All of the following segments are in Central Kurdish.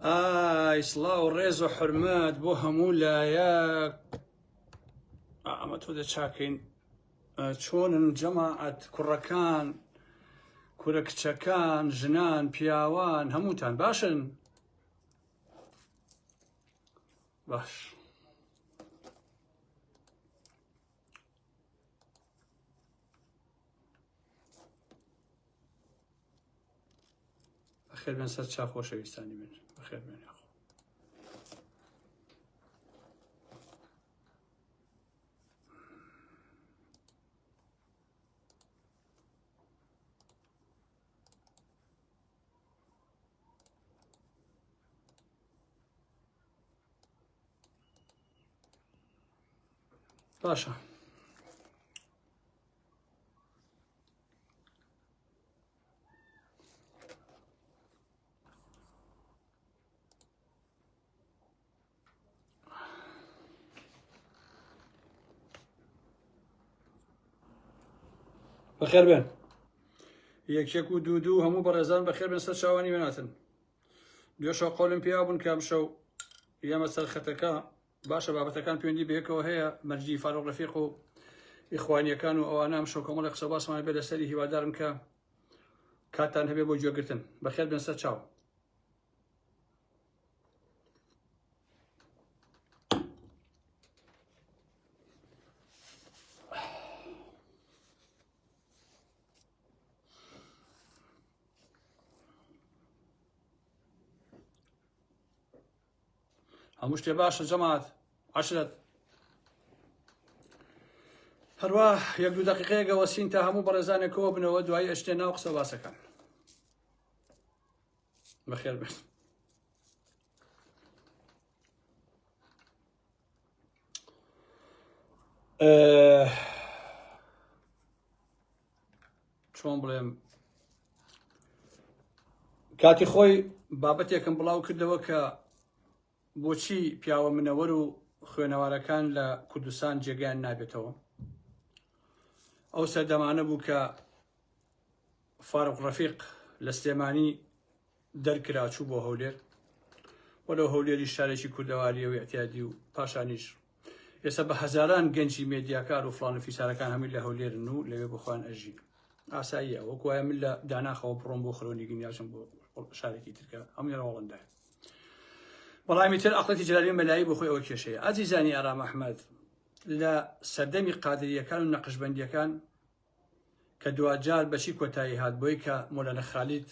ئیسڵاو و ڕێز و حرمەت بۆ هەموو لایەک. ئەمە تۆ دەچاکەین چۆنن جەماعەت کوڕەکان، کورە کچەکان، ژنان، پیاوان هەمووتان باشن؟ باش. بەخێر بێن سەر چاو خۆشەویستانی من. بەخێر بێن یاخۆ. باشە. بەخێر بێن. یەکێک و دوو هەموو بەڕێزان بەخێر بێن سەر چاوانی بێناتن. دوێشە قۆڵم پیا بوون کە ئەم شەو ئێمە سەرخەتەکە باشە بابەتەکان پەیوەندی بەیەکەوە هەیە. مەرجی فاروق ڕەفیق و ئیخوانیەکان و ئەوانە ئەم شەو کۆمەڵی قسە باسمان بێ لەسەری. هیوادارم کە کاتتان هەبێ بۆ گوێگرتن. بەخێر بێن سەر چاو. هەموو شتێ باشە جەماعەت عەشرەت. هەروە یەک دوو دەقیقەیەکە وەسین تا هەموو بەڕێزانێکەوە بنەوە دوای ئەشتێ ناو قسە باسەکان. بەخێر بێن. چۆن بڵێم، کاتی خۆی بابەتێکم بڵاو کردەوە کە بۆچی پیاوە منەوەر و خوێنەوارەکان لە کوردستان جێگەیان نابێتەوە. ئەو سەردەمانە بوو کە فاروق ڕەفیق لە سلێمانی دەرکرا چوو بۆ هەولێر، وەلەو هەولێری شارێکی کوردەواریە و ئەتیادی و پاشانیش ئێستا بە هەزاران گەنجی مێدیاکار و فڵان و فیسارەکان هەمووی لە هەولێرن و لەوێ بخۆیان ئەژین. ئاساییە وەکو وایە من لە داناخەوە بڕۆم بۆ خڕۆنی گنیاشم بۆ شارێکی ترکە ئەم لێرە وەڵەندایە. بەڵامی تر ئەقڵەتی جلالی مەلایی بۆ خۆی ئەوە کێشەیە. ئازیزانی ئارام ئەحمەد، لە سەردەمی قادریەکان و نەقشبەندیەکان کە دوجار بەچی کۆتایی هات بۆی کە مۆلانا خالید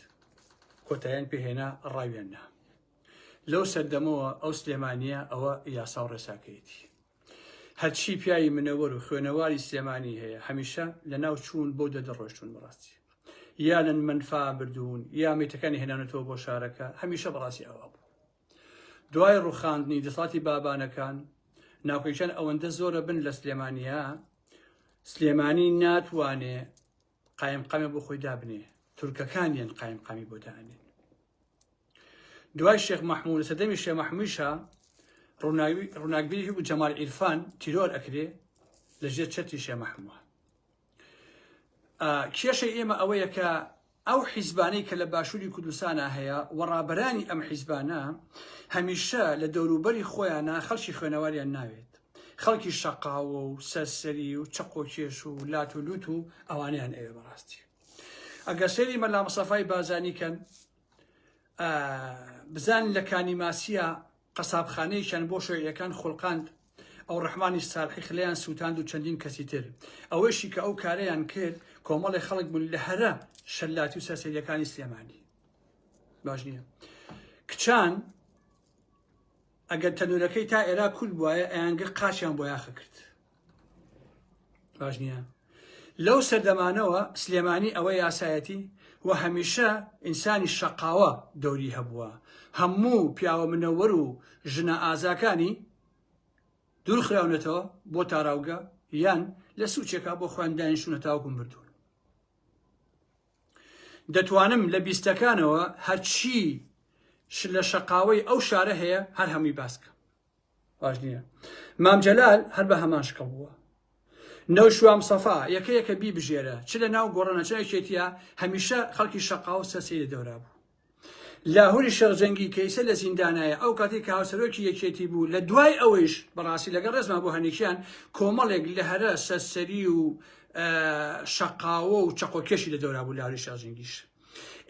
کۆتاییان پێهێنا ڕاوێننا. لەو سەردەمەوە ئەو سلێمانیە ئەوە یاسا و ڕێساکەیەتی. هەرچی پیاوی منەوەر و خوێنەواری سلێمانی هەیە هەمیشە لە ناو چوون بۆ دەدەڕۆشتون بەڕاستی. یا لەن منفا بردوون یا مێتەکانی هێنانەتەوە بۆ شارەکە هەمیشە بەڕاستی ئەوە بوو. دوای ڕووخاندنی دەسەڵاتی بابانەکان ناوکەیشان ئەوەندە زۆرە بن لە سلێمانیە، سلێمانی ناتوانێ قایمقامێ بۆ خۆی دابنێ، تورکەکانیان قایمقامی بۆ دانێن. دوای شێخ مەحموود لە سەردەمی شێخ مەحموودشە ڕووناکبیری بوو جەمال عیرفان تیرۆر ئەکرێ لە ژێر چەتری شێخ مەحموود. کێشەی ئێمە ئەوەیە کە ئەو حیزبانەی کە لە باشووری کوردستانە هەیە وەڕابەرانی ئەم حیزبانە هەمیشە لە دەوروبەری خۆیانە خەڵکی خوێنەواریان ناوێت. خەڵکی شەقاوە و سەرسەری و چەق و کێش و لات و لوت و ئەوانیان ئەوێ بەڕاستی. ئەگەر سەیری مەلا مستەفای بازانی کەن بزان لە کانیماسیە قەسابخانەیەکیان بۆ شۆعیەکان خوڵقاند، ئەو ڕەحمانی ساڵحی خلیان سووتاند و چەندین کەسی تر. ئەوەشی کە ئەو کارەیان کرد کۆمەڵی خەڵک بوون لە هەرە شەلاتی و سەرسەریەکانی سلێمانی. باش نییە کچان ئەگەر تەنورەکەی تا ئێرا کول بواە ئەیانگە قاچیان بۆ یاخە کرد. باش نییە لەو سەردەمانەوە سلێمانی ئەوە یاسایەتی و هەمیشە ئینسانی شەقاوە دەوری هەبووە. هەموو پیاوە منەوەر و ژنە ئازاکانی دوور خراونەتەوە بۆ تاراوگە یان لە سوچێکا بۆ خۆیان دانیشتونە تاوەکوم بردوون. دەتوانم لە بیستەکانەوە هەرچی لە شەقاوەی ئەو شارە هەیە هەر هەمووی باسکە. باش نییە مام جەلال هەر بە هەمان شکڵ بووە. نەوشوام سەفا یەکەیەکە بی بژێرە چ لە ناو گۆڕەنە چ ئەکێتیە هەمیشە خەڵکی شەقاو سەرسەری دەورا بوو. لاهوری شەڕجەنگی کەیسە لە زیندانایە ئەو کاتی کە هاوسەرۆکی یەکێتی بوو لە دوای ئەوەیش بەڕاستی لەگەڵ ڕێزمان بۆ هەنێکیان کۆمەڵێک لە هەرە سەرسەری و شەقاوە و چەقۆکێشی لە دەورا بوو لاهوری شەڕجەنگیش.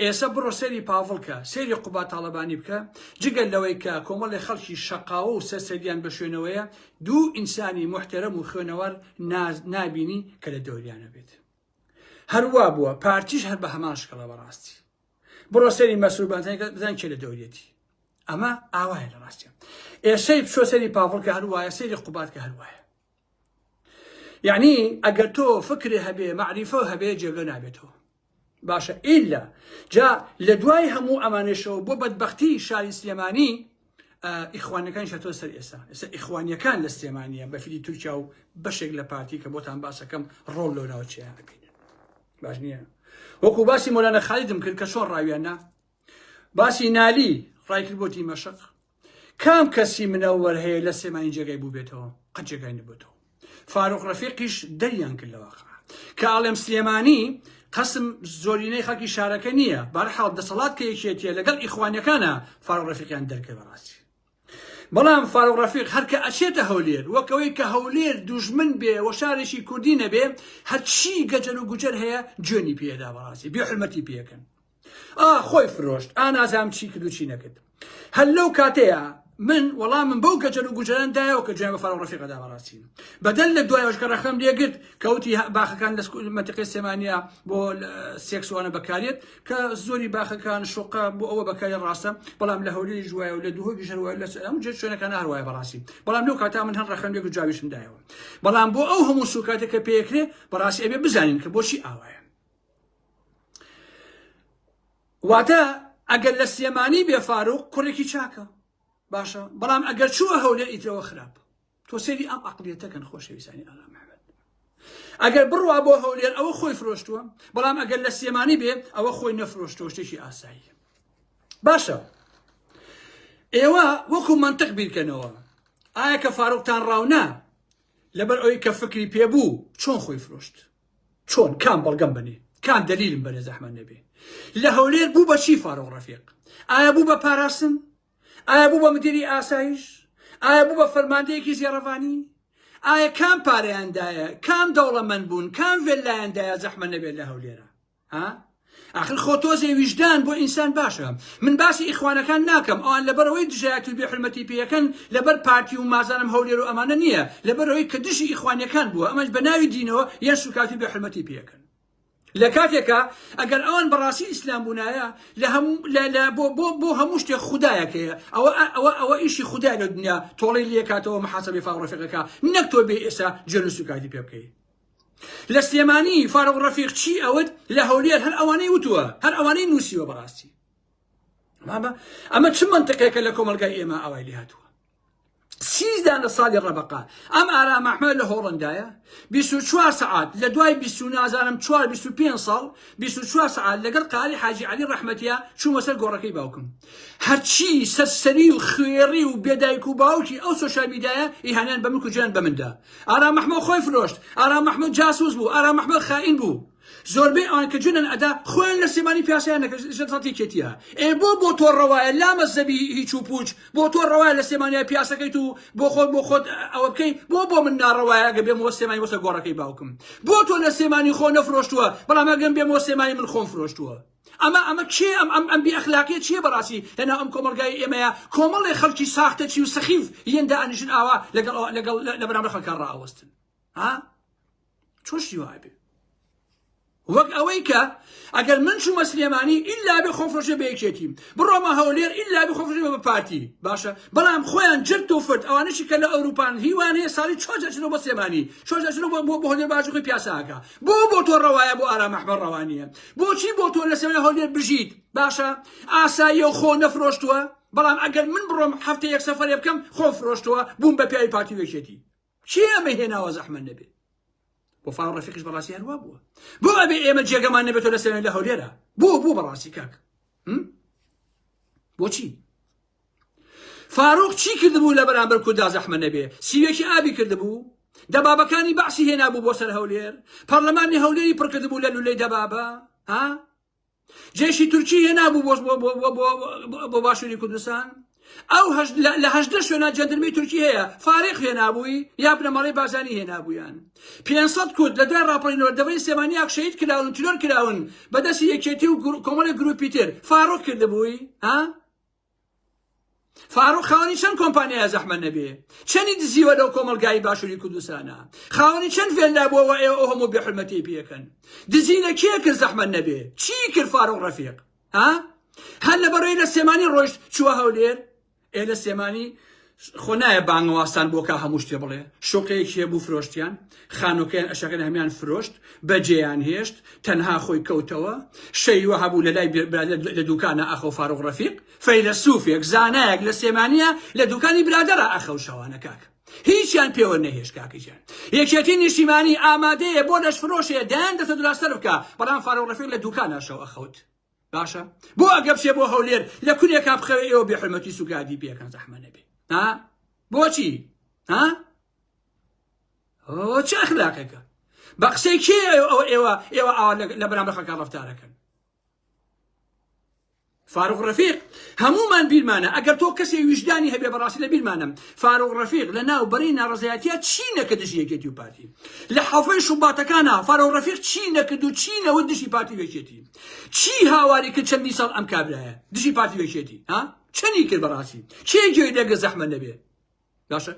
ئێستا بڕۆ سەیری پاڤڵکە سەیری قوبا تاڵەبانی بکە جگەل لەوەی کە کۆمەڵی خەڵکی شەقاوە و سەرسەریان بە شوێنەوەیە دوو ئینسانی محتەرەم و خوێنەوەر نابینی کە لە دەوریانە بێت. هەروە بووە پارتیش هەر بە هەمان شکڵە بەڕاستی. بڕۆ سەری مەسروبانەکە بزان کێ لە دەورێتی. ئەمە ئاوایە لە ڕاستیە. ئێشەی بچۆ سەری پاڤڵکە هەروایە سەیری قوبات کە هەروایە. یعنی ئەگەر تۆ فکرێ هەبێ مەعریفە هەبێ جێگە نابێتەوە. باشە ئیلا جا لە دوای هەموو ئەمانەشەوە بۆ بەدبەختی شاری سلێمانی ئیخوانەکان شەتۆ سەر ئێستا ئیخوانیەکان لە سلێمانیە بەفیلی تورکیا و بەشێک لە پارتی کە بۆتان باسەکەم ڕۆڵ لەناو چیان دەکەین باش نییە. وەکو باسی مۆلانە خالیدم کرد کە چۆن ڕاویاننا باسی نالی ڕای کرد بۆ دیمەشق کام کەسی منەوەر هەیە لە سلێمانی جێگای بوو بێتەوە قەت جێگای نەبێتەوە. فاروق ڕەفیقیش دەریان کرد لەوە کە ئاڵێم سلێمانی قسم زۆرینەی خەڵکی شارەکە نییە بەرحاڵ دەسەڵات کە یەکێتیە لەگەڵ ئیخوانیەکانە فاروق ڕەفیقیان دەرکە بەڕاستی. بەڵام فاروق ڕەفیق هەرکە ئەچێتە هەولێر وەکەوەی کە هەولێر دوژمن بێ و شارێکی کوردی نەبێ هەرچی گەجەر و گوجەر هەیە جوێنی پێدا بەڕاستی بێ حرمەتی پێکەن. خۆی فرۆشت ئانازام چی کرد و چی نەکرد. هەر لەو کاتەیە من وەڵام من بەو گەجەر و گوجەرەندایەوە کە جوێن بە فاروق ڕەفیقەدا بەڕاستی بەدەل لە دوایەوەش کە ڕەخەم لێگرت کەوتی باخەکان لە مەنتیقەی سلێمانیا بۆ سێکسوانە بەکارێت کە زۆری باخەکان شوقە بۆ ئەوە بەکاری ڕاستە بەڵام لە هەولێری ژوایە و لە دووهۆی ژەروایە لە هەموو جێ شوێنەکان هەروایە بەڕاستی بەڵام لەو کاتا من هەر ڕەخەم لێگرت جاویشم دایەوە بەڵام بۆ ئەو هەموو سوکاتێک کە پێکرێ بەڕاستی ئەبێ بزانین کە بۆچی ئاوایە. واتە ئەگەر لە سلێمانی بێ فاروق کوڕێکی چاکە باشە بەڵام ئەگەر چووە هەولێر ئیترەوە خراپ تۆ سەیری ئەم عەقڵیەتەکەن خۆشەویستانی ئاغا محەممەد. ئەگەر بڕوا بۆ هەولێر ئەوە خۆی فرۆشتووە بەڵام ئەگەر لە سلێمانی بێ ئەوە خۆی نەفرۆشتەوە شتێکی ئاساییە. باشە ئێوە وەکو منطق بیرکەنەوە ئایا کە فاروقتان ڕاونا لەبەر ئەوەی کە فکری پێبوو چۆن خۆی فرۆشت چۆن کام بەڵگەم بنێ کام دەلیلم بەنێ زەحمەت نەبێ. لە هەولێر بوو بە چی فاروق ڕەفیق؟ ئایا بوو بە پاراستن؟ ئایا بوو بە مدیری ئاسایش؟ ئایا بوو بە فەرماندەیەکی زێڕەڤانی؟ ئایا کام پارەیاندایە کام دەوڵەمەند بوون کام ڤێلایاندایە زەحمەت نەبێت لە هەولێرە؟ ئاخر خۆ تۆزێ ویژدان بۆ ئینسان باشە. من باسی ئیخوانەکان ناکەم ئەوان لەبەرەوەی دژایەت و بێحرمەتی پێیەکەن لەبەر پارتی و مازانم هەولێر و ئەمانە نییە لەبەرەوەی کە دژی ئیخوانیەکان بووە ئەمەش بە ناوی دینەوە یان سوکاتی بێحرمەتی پێیەکەن. لە کاتێکە ئەگەر ئەوان بەڕاستی ئیسلام بوونایە بۆ هەموو شتێک خودایەکەیە ئەوە ئیشی خودای لە دنیا تۆڵی لێکاتەوە محاسبەی فاروق ڕەفیقەکە نەک تۆ بێ ئێستا جێن و سوکاتی پێ بکەیت. لە سلێمانی فاروق ڕەفیق چی ئەوت لە هەولێر هەر ئەوانەی وتووە هەر ئەوانەی نووسیوە بەڕاستی. ئەمە چ منطقێکە لە کۆمەلگای ئێمە ئەوای لێ هاتووە. 13 لە ساڵی ڕەبەقا ئەم ئارا مەحمەد لە هۆڵندایە 24 سەعات لە دوای 25 ساڵ 24 سەعات لەگەڵ قالی حاجی عەلی ڕەحمەتیە چوومە سەر گۆڕەکەی باوکم. هەرچی سەرسەری و خوێڕی و بێدایک و باوکی ئەو سۆشیال میدیایە ئیهانیان بە من و گیان بە مندا. ئارا مەحمەد خۆی فرۆشت ئارا مەحمەد جاسوس بوو ئارا مەحمەد خائین بوو. زۆربەی ئەوان کە جوێنن ئەدا خۆیان لە سلێمانی پیاسیان نەکەی کێتیە بۆ تۆ ڕەوایە لامە زەبی هیچ و پوچ بۆ تۆ ڕەوایە لە سلێمانیا پیاسەکەیت و بۆ خۆت ئەوە بکەین بۆ من ناڕەوایە ئەگە بێمەوە سلێمانی وەسە گۆڕەکەی باوکم بۆ تۆ لە سلێمانی خۆ نەفرۆشتووە بەڵام ئەگەم بێمەوە سلێمانی من خۆم فرۆشتووە. ئەمە کێ ئەم بیئەخلاقیە چییە بەڕاستی لەناو ئەم کۆمەلگای ئێمەیە کۆمەڵی خەڵکی ساختە چی و سەخیف هێندا ئەنیژن ئاوا لەگەڵ لە بەرامبەر خەڵکان ڕائەوەستن. چۆشتی وایە بێ وەک ئەوەی کە ئەگەر من چوومە سلێمانی ئیلا بێ خۆفرۆشە بە یەکێتیم بڕۆمە هەولێر ئیلا بێ خۆفرۆشە بە پارتی باشە بەڵام خۆیان جرت و فرد ئەوانەشی کە لە ئەوروپان هیوان هەیە ساڵی چۆجەچنەوە بە سلێمانی چۆجەچنەوە بۆ هەولێر باش خۆی پیاساکە بۆ تۆ ڕەوایە بۆ ئارا مەحمەد ڕەوانیە بۆچی بۆ تۆ لە سلێمانی هەولێر بژیت باشە ئاساییە و خۆ نەفرۆشتووە بەڵام ئەگەر من بڕۆم هەفتە یەک سەفەرێ بکەم خۆ فرۆشتووە بووم بە پیاوی پارتی یەکێتی چی ئەمە هێناوە زەحمەت نەبێت. بۆ فاروق ڕەفیقش بەڕاستی هەروە بووە بۆ ئەبێ ئێمە جێگەمان نەبێتەوە لە سلێمانی لە هەولێرە بۆ بەڕاستی کاک بۆچی فاروق چی کردبوو لە بەرامبەر کوردا زەحمەت نەبێ سیوێکی ئابی کردبوو دەبابەکانی بەعسی هێنابوو بۆ سەر هەولێر پەرلەمانی هەولێری پڕ کردبوو لە لولەی دەبابە جێشی تورکی هێنابوو بۆ باشووری کوردستان ئەو لە هەژدە شوێنە جەندەرمەی تورکی هەیە فارق هێنابووی یا بنەماڵەی بازانی هێنابوویان 500 کورد لە دوای ڕاپەڕینەوە دەبەی سێمانیاک شەهید کراون ترۆر کراون بەدەستی یەکێتی و کۆمەڵێک گروپی تر فاروق کردبووی ها فاروق خاوەنی چەند کۆمپانیایە زەحمەت نەبێ چەندی دزیوە لەو کۆمەلگای باشووری کوردستانە خاوەنی چەند فێرلا بووەوە ئێوە هەموو بێحورمەتی پێکەن دزی لە کێ کرد زەحمەت نەبێ چی کرد فاروق ڕەفیق ها هەر لەبەرەوەی لە سێمانی ڕۆیشت چووە هەولێر ئێ لە سێمانی خۆ نایە بانگەواستان بۆ کا هەموو شتێ بڵێ شۆقەیەکی هەبوو فرۆشتیان خانووکەیان ئەشەکەن هەمیان فرۆشت بەجێیان هێشت تەنها خۆی کەوتەوە شەیوە هەبوو لە لای لە دوکانە ئەخەو فاروق ڕەفیق فەیلسوفێک زانایەک لە سێمانیە لە دوکانی برادەرە ئەخەو شەوانە کاکە هیچیان پێوە نەهێش کاکەجیان یەکێتی نیشتیمانی ئامادەیە بۆ لەش فرۆشەیە دایان دەتە دراستەر بکە بەڵام فاروق ڕەفیق لە دوکانە شەو ئەخەوت باشە بۆ ئەگەبشێ بۆ هەولێر لە کورێکا بخەوێ ئێوە بێحورمەتی سوگادی پێکەن زەحمەت نەبێ ها بۆچی ها ئەوە چه ئەخلاقێکە بە قسەی کێ ئێوە ئاوا لە بەرامبەر خەڵکان ڕەفتارەکەن فاروق ڕەفیق هەمومان بیرمانە ئەگەر تۆ کەسێ ویژدانی هەبێ بەڕاستی لە بیرمانم فاروق ڕەفیق لە ناو بەرەی ناڕەزایەتیە چی نەکرد دژی یەکێتی و پارتی لە حەوفەی شوباتەکانە فاروق ڕەفیق چی نەکرد و چی نەوت دژی پارتی وێکێتی چی هاواری کرد چەندی ساڵ ئەم کابرایە دژی پارتی وێکێتی ها چەندی کرد بەڕاستی چێ گوێی لێگە زەحمەت نەبێ باشە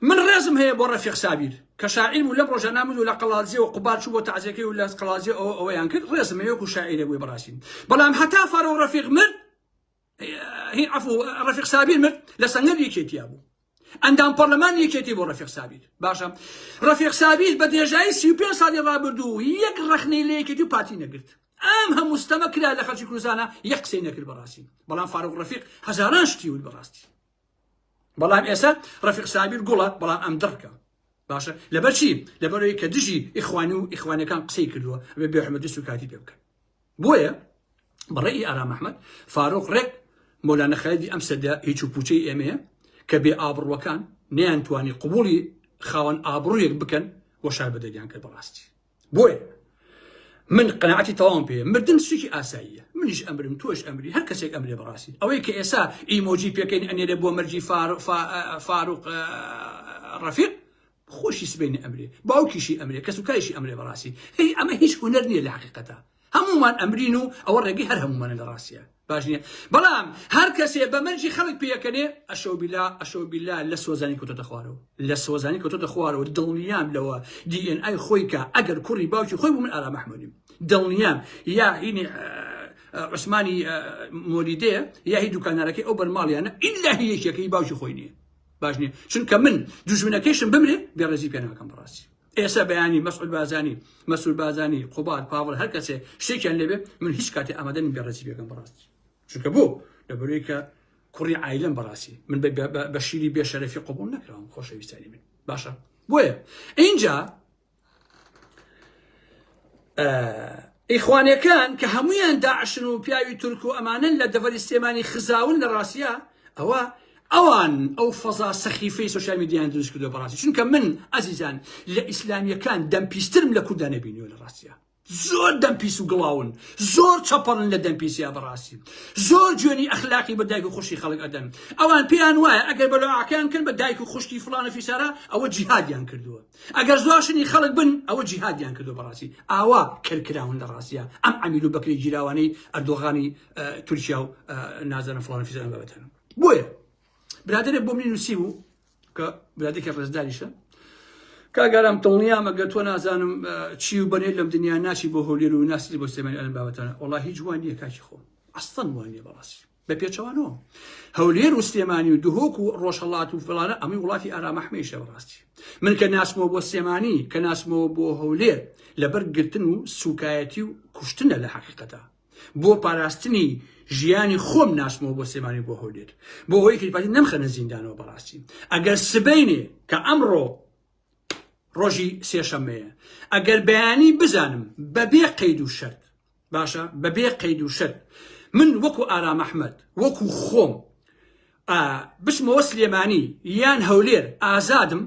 من ڕێزم هەیە بۆ ڕەفیق سابیر کە شاعیر و لەم ڕۆژە نامد و لە قەڵازیە و قوبار چوو بۆ تەعزیەکەی و لە قەڵازیە ئەوەیان کرد ڕێزم هەیە وەکو شاعیرە بووی بەڕاستی بەڵام هەتا فاروق ڕەفیق مرد هی عفو ڕەفیق سابیر مرد لە سەنگەر یەکێتیا بوو ئەندام پەرلەمان یەکێتی بۆ ڕەفیق سابیر باشە ڕەفیق سابیر بە دێژایی 35 ساڵی ڕابردوو یەک ڕەخنەی لە یەکێتی و پارتی نەگرت ئەم هەموو ستەمە کرا لە خەڵکی کوردستانە یەک قسەی نەکرد بەڕاستی بەڵام فاروق ڕەفیق هەزاران شتی وت بەڕاستی بەڵام ئێستا ڕەفیق سابیر گوڵە بەڵام ئەم دڕکە باشە لەبەر چی لەبەرەوەی کە دژی ئیخوانی و ئیخوانەکان قسەی کردووە ئەبێ بێحورمەتی سوکاتی پێ بکەن بۆیە بەڕێی ئارام ئەحمەد فاروق ڕێک مۆلانا خەلیدی ئەم سەردە هیچ و پوچەی ئێمەیە کە بێ ئابڕوەکان نەیانتوانی قبوڵی خاوەن ئابڕوویەک بکەن بۆ شار بەدەریان کرد بەڕاستی بۆیە من قەناعەتی تەواوم پێیە مردن شتێکی ئاساییە منیش ئەمرم تۆش ئەمری هەر کەسێک ئەمرێ بەڕاستی ئەوەی کە ئێستا ئیمۆجی پێکەین ئەنێرێ بۆ مەرجی فاروق ڕەفیق خۆشی سبەینە ئەمرێ باوکیشی ئەمرێ کەسوکایشی ئەمرێ بەڕاستی هی ئەمە هیچ هونەر نییە لە حەقیقەتە هەمومان ئەمرین و ئەوە ڕێگەی هەر هەمومانە لە ڕاستیە باش نییە بەڵام هەر کەسێ بە مەرجی خەڵک پێکەنێ ئەشەو بیلا لە سۆزانی کۆتۆتە خوارەوە لە سۆزانی کۆتۆتە خوارەوە دڵنیام لەوە DNA خۆی کە ئەگەر کوڕی باوکی خۆی بوو من ئارام ئەحمەدیم دڵنیام یا هینی عوسمانی مۆلیدەیە یا هی دوکانارەکەی ئەو بەرماڵیانە ئیلا هی یەکێکەی باوکی خۆی نییە باش نییە چونکە من دوژمنەکەیشم بمرێ بێڕێزی پێ ناکەم بەڕاستی ئێستا بەیانی مەسعود بازانی قوبات پاوڵ هەر کەسێ شتێکیان لێبێ من هیچ کاتێ ئامادە نیم بێڕێزی پێکەم بەڕاستی چونکە بۆ لەبەرەوەی کە کوڕی عایلەم بەڕاستی من بە شیری بێشەرەفی قبوڵ نەکراوم خۆشەویستانی من باشە بۆیە اینجا ئیخوانیەکان کە هەمویان داعشن و پیاوی تورک و ئەمانن لە دەڤەری سلێمانی خزاون لە ڕاستیە ئەوان ئەو فەزا سەخیفەی سۆشیال میدیایان دروست کردووە بەڕاستی چونکە من ئەزیزان لە ئیسلامیەکان دەمپیسترم لە کوردانە بینیوە لە ڕاستیە زۆر دەمپیس و گڵاون زۆر چەپەڵن لە دەمپیسیا بەڕاستی زۆر جوێنی ئەخلاقی بە دایک و خوشتی خەڵک ئەدەن ئەوان پێیان وایە ئەگەر بەلاعاکیان کرد بە دایک و خوشتی فڵانە فیسارە ئەوە جیهادیان کردووە ئەگەر زۆرشنی خەڵک بن ئەوە جیهادیان کردووە بەڕاستی ئاوا کردکراون لە ڕاستیە ئەم ئەمیر و بەکرێ گیراوانەی ئەردۆغانی تورکیا و نازانم فڵانە فیسارە بابەتەن بۆیە برادرێک بۆ منی نووسی بوو کە برادێکی ڕێزداریشە کاگەرام دڵنیام ئەگەر تۆ نازانم چی و بەنێ لەم دنیا ناچی بۆ هەولێر و ناسی بۆ سلێمانی ئەم بابەتانە وەڵڵا هیچ وان نییە کاکی خۆم ئەستەن وان نییە بەڕاستی بە پێچەوانەوە هەولێر و سلێمانی و دهۆک و ڕۆژهەڵات و فڵانە ئەمەی وڵاتی ئارام ئەحمەدیشە بەڕاستی من کە ناسمەوە بۆ سلێمانی کە ناسمەوە بۆ هەولێر لەبەر گرتن و سوکایەتی و کوشتنە لە حەقیقەتە بۆ پاراستنی ژیانی خۆم ناسمەوە بۆ سلێمانی بۆ هەولێر بۆ هۆی کەپاتی نەمخەنە زیندانەوە بەڕاستی ئەگەر سبەینێ کە ئەمڕۆ ڕۆژی سێشەمەیە ئەگەر بەیانی بزانم بەبێ قەید و شەرت باشە بەبێ قەید و شەرت من وەکو ئارام ئەحمەد وەکو خۆم بچمەوە سلێمانی یان هەولێر ئازادم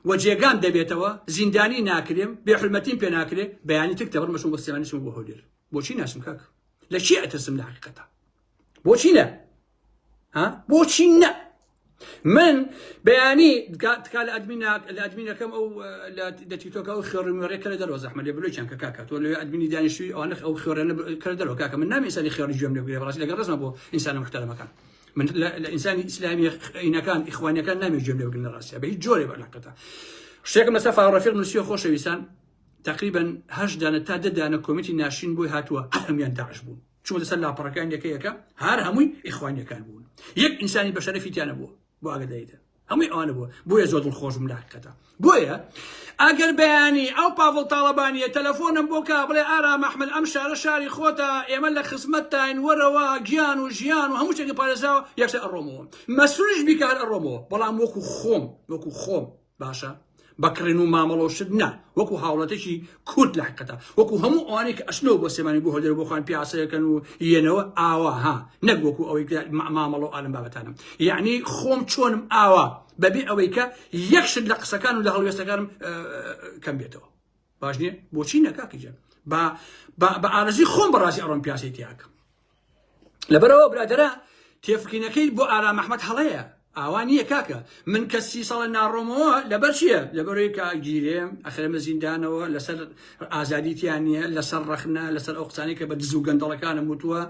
و جێگان دەبێتەوە زیندانی ناکرێم بێحورمەتیم پێ ناکرێ بەیانی تک دەبڕ مەشم بۆ سلێمانی چمە بۆ هەولێر بۆچی ناسم کاک لە چی ئەترسم لە حقیقەتە بۆچی نە بۆچی نە من بەیانی تکا لە ئەدمینەکەم ئەو لە تیکتۆک ئەو خێڕمیێڕێ کە لە دەرەوە زەحمەت لێ بلۆی چیان کە کاکە تۆ لێ ئەدمینی دانیشتووی ئەوانە ئەو خێڕانە کە لە دەرەوە کاکە من نامێ ئینسانی خێڕی گوێم لێ بگرێ بەڕاستی لەگەڵ ڕێزمە بۆ ئینسانە محتەرەمەکان من لە ئینسانی ئیسلامی عینەکان ئیخوانیەکان نامێ گوێم لێ بگرن لە ڕاستیە بە هیچ جۆرێ بە حقیقەتە شتێکم لەسەر فاڕەفیق نووسیوە خۆشەویستان تقریبا 8 دانە تا 10 دانە کۆمیتی ناشین بۆی هاتووە هەمیان داعش بوون چوە لەسەر لاپەڕەکان یەکەیەکە هەر هەمووی ئیخوانیەکان بوون یەک ئینسانی بە شەرەفیتیانە بووە بۆ ئاگاداریتە هەمووی ئەوانە بووە بۆیە زۆر دڵخۆشم لە حقیقەتە بۆیە ئەگەر بەیانی ئەو پاڤڵ تاڵەبانیە تەلەفۆنم بۆ کا بڵێ ئارام ئەحمەد ئەم شارە شاری خۆتە ئێمە لە خزمەتتاین وەرەوە گیان و ژیان و هەموو شتێکی پارێزاوە یەکسەر ئەڕۆمەوە مەسوولش بیکار ئەڕۆمەوە بەڵام وەکو خۆم باشە بەکڕین و مامەڵە و شت نە وەکو هاوڵەتێکی کورد لە حقیقەتە وەکو هەموو ئەوانەی کە ئەچنەوە بۆ سێمانی بۆ هەولێر بۆ خۆیان پیاسەکەن و یەنەوە ئاوا نەک وەکو ئەوەی مامەڵە و ئالم بابەتانم یعنی خۆم چۆنم ئاوا بەبێ ئەوەی کە یەک شت لە قسەکان و لە هەڵوێستەکانم کەم بێتەوە باش نییە بۆچی نەکاکیجە بە ئارەزی خۆم بەڕاستی ئەڕۆم پیاسی تیاکەم لەبەرەوە برادەرە تێفکینەکەی بۆ ئارام ئەحمەد هەڵەیە ئاوا نییە کاکە من کە 30 ساڵە ناڕۆمەوە لەبەر چییە لەبەرەوەی کە گیرێم ئەخرەمە زیندانەوە لەسەر ئازادیتیان نیە لەسەر ڕەخنە لەسەر ئەو قسانی کە بە دز و گەندەڵەکانم وتووە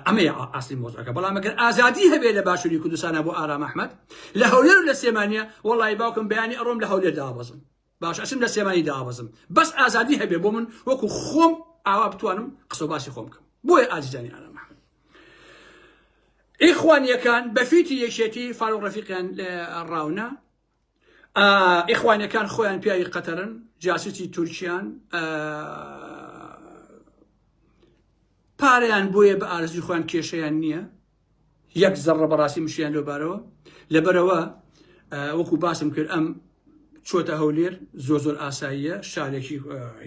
ئەمەیە ئاستی مۆزەکە بەڵام ئەگەر ئازادی هەبێ لە باشووری کوردستانە بۆ ئارام ئەحمەد لە هەولێر و لە سێمانیە وەڵی باوکم بەیانی ئەڕۆم لە هەولێر دابەزم باش ئەچم لە سێمانی دابەزم بەس ئازادی هەبێ بۆ من وەکو خۆم ئاوا بتوانم قسە و باسی خۆم بکەم بۆیە ئازیزانی ئارام ئیخوانیەکان بەفیتی یەکێتی فاروق ڕەفیقیان ڕاونە ئیخوانیەکان خۆیان پیاوی قەتەرن جاسوسی تورکیان پارەیان بۆیە بە ئارزوی خۆیان کێشەیان نییە یەک زەڕە بەڕاستی مشیان لەبارەوە لەبەرەوە وەکو باسم کرد ئەم چۆتە هەولێر زۆر ئاساییە شارێکی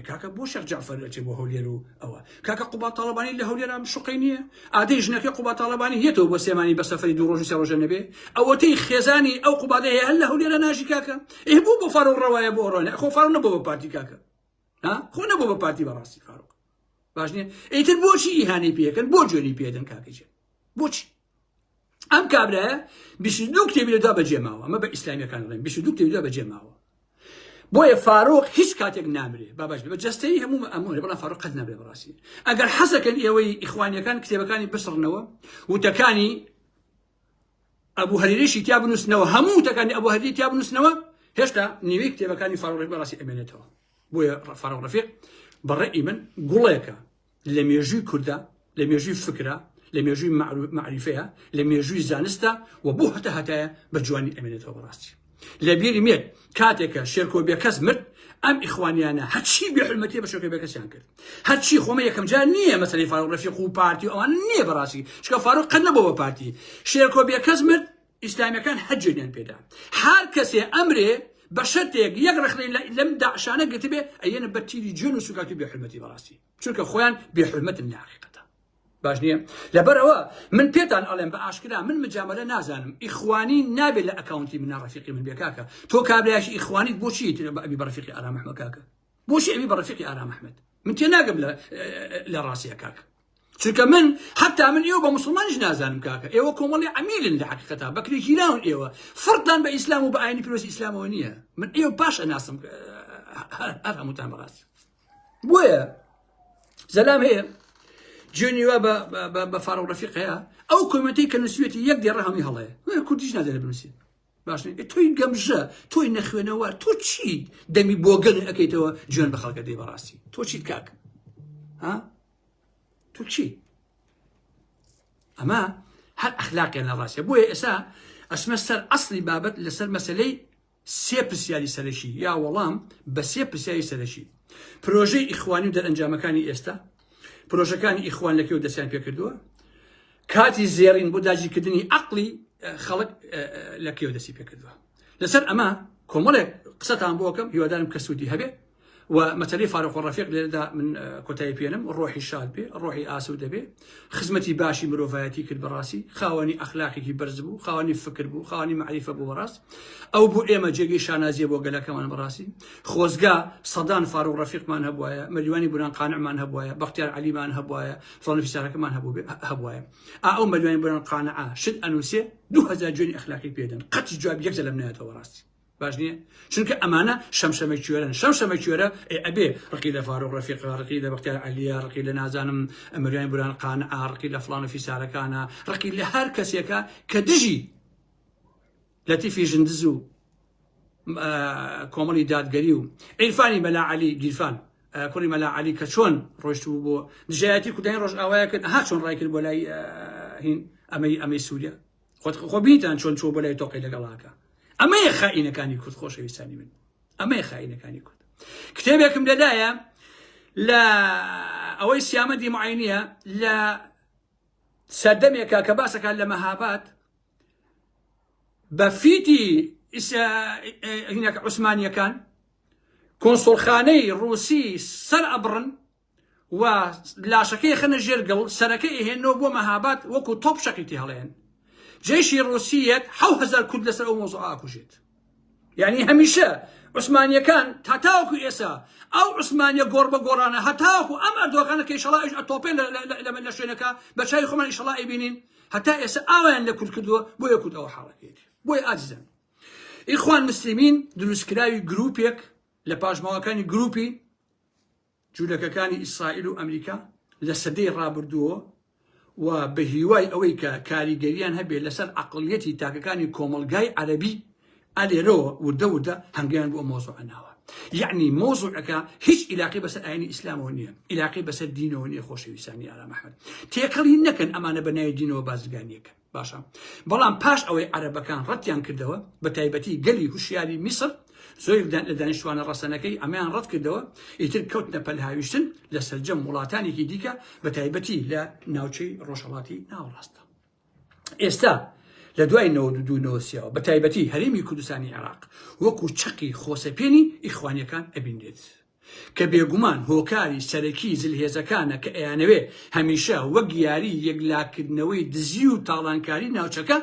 کاکە بۆ شەخ جعفەر دەچێت بۆ هەولێر و ئەوە کاکە قوبات تاڵەبانی لە هەولێر ئەم شوقی نییە ئادەی ژنەکە قوبات تاڵەبانی هێتەوە بۆ سێمانی بە سەفەری 2 ڕۆژ و 3 ڕۆژە نەبێ ئەوەتەی خێزانی ئەو قوباتە هەیە هەر لە هەولێرە ناژی کاکە بوو بۆ فاروق ڕەوایە بۆ ڕۆنە خۆ فاروق نەبوو بە پارتی کاکە خۆ نەبوو بە پارتی بەڕاستی فاروق باش نییە ئیتر بۆچی ئیهانەی پێکەن بۆ جوێنی پێدەن کاکەجێ بۆچی ئەم کابرایە 22 کتێبی لەدا بەجێماوە ئەمە بە ئیسلامیەکان دەڵێن 22 کتێبی لەدا بەجێماوە بۆیە فاروق هیچ کاتێک نامرێ باباش بە جەستەی هەموو بەڵام فاروق قەت نابێ بەڕاستی ئەگەر حەزەکەن ئێوەی ئیخوانیەکان کتێبەکانی بسڕنەوە وتەکانی ئەبوو هەریرەیشی تیا بنووسنەوە هەموو وتەکانی ئەبوو هەریرەی تیا بنووسنەوە هێشتا نیوەی کتێبەکانی فاروق بەڕاستی ئەمێنێتەوە بۆیە فاروق ڕەفیق بەڕێی من گوڵێکە لە مێژووی کوردە لە مێژووی فکرە لە مێژووی معریفەیە لە مێژووی زانستە و بۆ هەتایە بە جوانی ئەمێنێتەوە بەڕاستی لە بیری مێت کاتێکە شێرکۆ بێکەس مرد ئەم ئیخوانیانە هەرچی بێحرمەتیە بە شێرکۆ بێکەسیان کرد هەرچی خۆمە یەکەم جار نییە مەسەلەی فاروق ڕەفیق و پارتی و ئەوان نییە بەڕاستی چکە فاروق قەت نەبووە بە پارتی شێرکۆ بێکەس مرد ئیسلامیەکان هەجێنیان پێدا هەر کەسێ ئەمرێ بە شەرتێک یەک ڕخنەی لەم داعشانە گرتبێ ئەیەنە بەرتیری جوێن و سوکات و بێحرمەتی بەڕاستی چونکە خۆیان بێحرمەتن لە حقیقەتە باش نییە لەبەرەوە من پێتان ئەڵێم بە ئاشکرا من مجامەلە نازانم ئیخوانی نابێت لە ئەکاونتی من ڕەفیقی من بێ کاکە تۆ کابرایشی ئیخوانیت بۆچی ئەبی بە ڕەفیقی ئارام ئەحمەد کاکە بۆچی ئەبی بە ڕەفیقی ئارام ئەحمەد من تێ ناگەم لە ڕاستیە کاکە چونکە من حتا من ئێوە بە مسلمانیش نازانم کاکە ئێوە کۆمەڵی عەمیلن لە حقیقەتە بەکرێکی لاون ئێوە فڕتان بە ئیسلام و بە ئاینی پیرۆزی ئیسلامەوە نییە من ئێوە باش ئەناسم هەر هەمووتان بەڕاستی بۆیە زەلام هەیە جونیوە بە فاروق ڕەفیق هەیە ئەو کۆمنتی کە نووسێتی یەک دێڕە هەمی هەڵەیە کوردیش نازانێت بنووسێت باشە تۆی گەمژە تۆی نەخوێنەوە تۆ چی دەمی بۆ گەن ئەەکەیتەوە جوێن بە خەڵکە دەی بەڕاستی تۆ چیت کاکە تۆ چی ئەمە هەر ئەخلاقیان لە ڕاستیە بۆیە ئێستا ئەچمە سەر ئەسڵی بابەت لەسەر مەسەلەی 3 پرسیاری سەرەکی یا وەڵام بە 3 پرسیاری سەرەکی پرۆژەی ئیخوانی و دەرئەنجامەکانی ئێستا پرۆژەکانی ئیخوان لەکوێ دەستیان پێ کردووە کاتی زێڕین بۆ داگیرکردنی عەقڵی خەڵک لەکوێ دەستی پێ کردووە لەسەر ئەمە کۆمەڵێک قسەتان بۆ بکەم هیوادارم کە سوودی هەبێ ومثلي فاروق الرفيق لدا من كتاي بينم الروحي شاد بي الروحي آسود بي خزمتي باشي مروفاتي كل براسي خاوني أخلاقي كي برزبو خاوني فكر بو خاوني معرفة بو براس أو بو إيما جيجي شانازي بو قلا كمان براسي خوزقا صدان فاروق الرفيق ما نهبوايا مليوني بنان قانع ما نهبوايا بختيار علي ما نهبوايا فلان في سارك ما نهبوايا أو مليوني بنان قانعة شد أنوسي 2000 جوني أخلاقي بيدن قد جواب يكزل منها براسي باشنیه چونکە ئەمانە شەمشەمەی کوێرن شەمشەمەی کوێرە ئەبێ ڕقی لە فاروق ڕەفیق ڕقی لە بەختیار عەلیە ڕقی لە نازانم مریان بوران قانع ڕقی لە فڵان فیسارەکانە ڕقی لە هەر کەسێکە کە دژی لەتیفی ژندز و کۆمەڵی دادگەری و عیرفانی مەلا عەلی گیرفان کوڕی مەلا عەلی کە چۆن ڕۆیشتبوو بۆ دژایەتی کوردانی ڕۆژ ئاوایە کرد ها چۆن ڕای کرد بۆ لای هین ئەمەی سووریا خۆ بینیتان چۆن چۆ بۆ لای تۆقی لەگەڵاکە ئەمەیە خائینەکانی کورد خۆشەویستانی من ئەمەیە خائینەکانی کورد کتێبێکم لەدایە لە ئەوەی سیامەدی معاینیە لە سەردەمێکە کە باسەکان لە مەهاباد بە فیتی هینەکە عوسمانیەکان کۆنسڵخانەی ڕووسی سەر ئەبڕن و لاشەکەی خەنە ژێرگەڵ سەرەکەی هێنەوە بۆ مەهاباد وەکو تۆپ شەقیتی هەڵێن جيشي الروسية 1000 كرد لسر أو موضوع أكوجيت يعني هميشة عثمانية كان تاتاوكو إيسا أو عثمانية قربة قرانا هتاوكو أم أردوغانا كي إن شاء الله إيش أطوبين لما نشينكا بشاي خمان إن شاء الله إبينين حتى إيسا أوان لكل كدوة بو يكود أو حركيت بو أجزا إخوان مسلمين دروس كراوي جروبيك لباش مواكاني جروبي جولكا كاني إسرائيل وأمريكا لسدي رابردوه وبهواي أويكا كاريجريان هبي لسر عقليتي تاكاكاني كومالجاي عربي أليرو ودا هنجان بو موضوع ناوا يعني موضوعك هيش علاقة بس أيني إسلام ونية علاقة بس الدين ونية خوشي وساني على محمد تيكلي نكن أمانة بناي دين وبازجانيك باشا بلان باش أوي عرب كان رتيان كدوا بتايبتي قلي هشياري مصر زۆر لە ڕەسەنەکەی ئەمیان ڕەت کردەوە ئیتر کەوتنە پەلهاویشتن لە سەرجەم وڵاتانێکی دیکە بە تایبەتی لە ناوچەی ڕۆژهەڵاتی ناوەڕاستە. ئێستا لە دوای 92 بە تایبەتی هەرێمی کوردستانی عێراق وەکو چەقی خۆسەپێنی ئیخوانیەکان ئەبینێت کە بێگومان هۆکاری سەرەکی زلهێزەکانە کە ئەیانەوێ هەمیشە وەک یاری یەکلاکردنەوەی دزی و تاڵانکاری ناوچەکە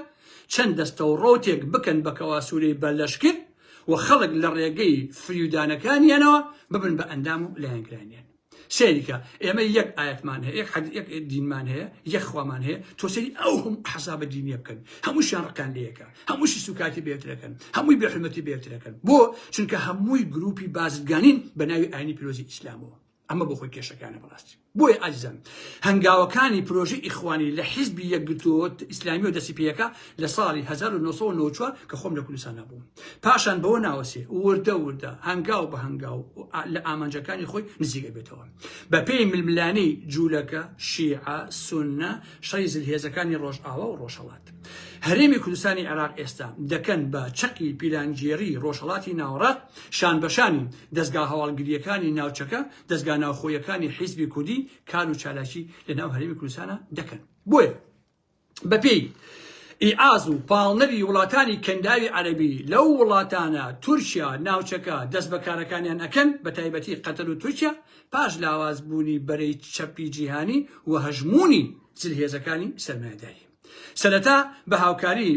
چەند دەستە و ڕۆتێک بکەن بە کەواسوورەی بەرلەشکرد وخلق للرياقي فريودانا كان ينوى ببن بأندامو لهنكرانيان سيريكا إما يك آيات مان هي يك دين مان هي يك خوا مان هي توسيري أوهم حساب الدين يبكن هموش ينركان ليكا هموش سكاتي بيتركن هموي بحرمتي بيتركن بو شنك هموي جروبي بازدگانين بناوي آيني بيروزي إسلامو أما بخوي كيشا كان براستي بوي أجزم هنگاوكاني بروجي إخواني لحزبي يقتوت إسلامي ودسي بيكا لصالي 1994 كخوم لكل سنة بوم باشان بو ناوسي وردا هنگاو بهنگاو لآمانجاكاني خوي نزيق بيتوهم ببي من الملاني جولكا شيعة سنة شريز الهيزكاني روش آوا وروشالات هەرێمی کوردستانی عێراق ئێستا دەکەن بە چەقی پیلانگیری ڕۆژهەڵاتی ناوەڕاست شان بەشانی دەستگا هەواڵگریەکانی ناوچەکە دەستگا ناوخۆیەکانی حیزبی کوردی کار و چالاکی لەناو هەرێمی کوردستانە دەکەن بۆیە بەپێی ئیعاز و پاڵنەری وڵاتانی کەنداوی عەرەبی لەو وڵاتانە تورکیا ناوچەکە دەست بەکارەکانیان ئەکەن بە تایبەتی قەتەر و تورکیا پاش لاوازبوونی بەرەی چەپی جیهانی و هەژموونی جلهێزەکانی سەرمایەداری سەرەتا بە هاوکاری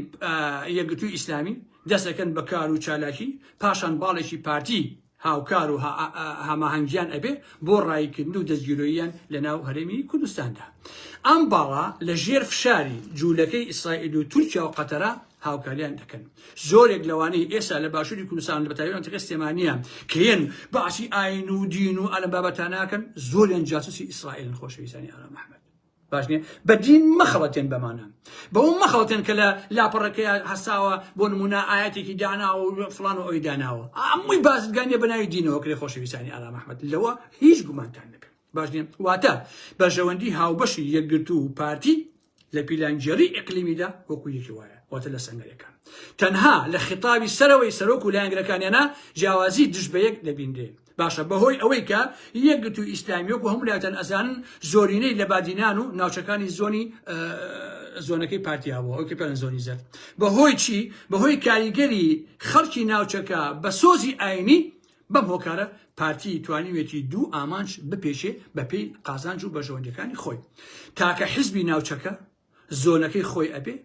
یەکگرتووی ئیسلامی دەستەکەن بە کار و چالاکی پاشان باڵێکی پارتی هاوکار و هەماهەنگیان ئەبێ بۆ ڕایکردن و دەستگیرۆییان لەناو هەرێمی کوردستاندا ئەم باڵا لە ژێر فشاری جوولەکەی ئیسرائیل و تورکیا و قەتەرە هاوکاریان دەکەن زۆرێک لەوانەی ئێستا لە باشووری کوردستان لە بەتایبەتی منتیقەی سلێمانیە کە هێن باسی ئاین و دین و ئەلەم بابەتان ناکەن زۆریان جاسوسی ئیسرائیلن خۆشەویستانی ئاڵا محەممەد باشنیە بەدین مەخەڵەتێن بەمانە بەەوە مەخەڵەتێن کە لە لاپەڕەکەی هەساوە بۆ نمونە ئاەتێکی داناوە و فڵان و ئەوی داناوە ئەمووی بازرگانیە بەناوی دینەوە کرێ خۆشەویستانی ئاڵا محەممەد لەوە هیچ گومانتان نەبێت باشنیە واتە بەژەوەندی هاوبەشی یەکگرتوو و پارتی لە پیلانگیری ئیقلیمیدا وەکو یەکی وایە واتە لە سەنگەرەکان تەنها لە خیتابی سەرەوەی سەرۆک و لایەنگرەکانیانە جیاوازی دژ بە یەک دەبیندێ باشە بەهۆی ئەوەی کە یەکگرتووی ئیسلامی وەکو هەموو لایەتان ئەزانن زۆرینەی لە بادینان و ناوچەکانی زۆنەکەی پارتیاوە ئەوکە پێڵەن زۆنی زەرد بەهۆی چی بەهۆی کاریگەری خەڵکی ناوچەکە بە سۆزی ئاینی بەم هۆکارە پارتی توانیوێتی دوو ئامانج بپێشێ بە پێی قازانج و بەژەوەندەکانی خۆی تاکە حیزبی ناوچەکە زۆنەکەی خۆی ئەبێ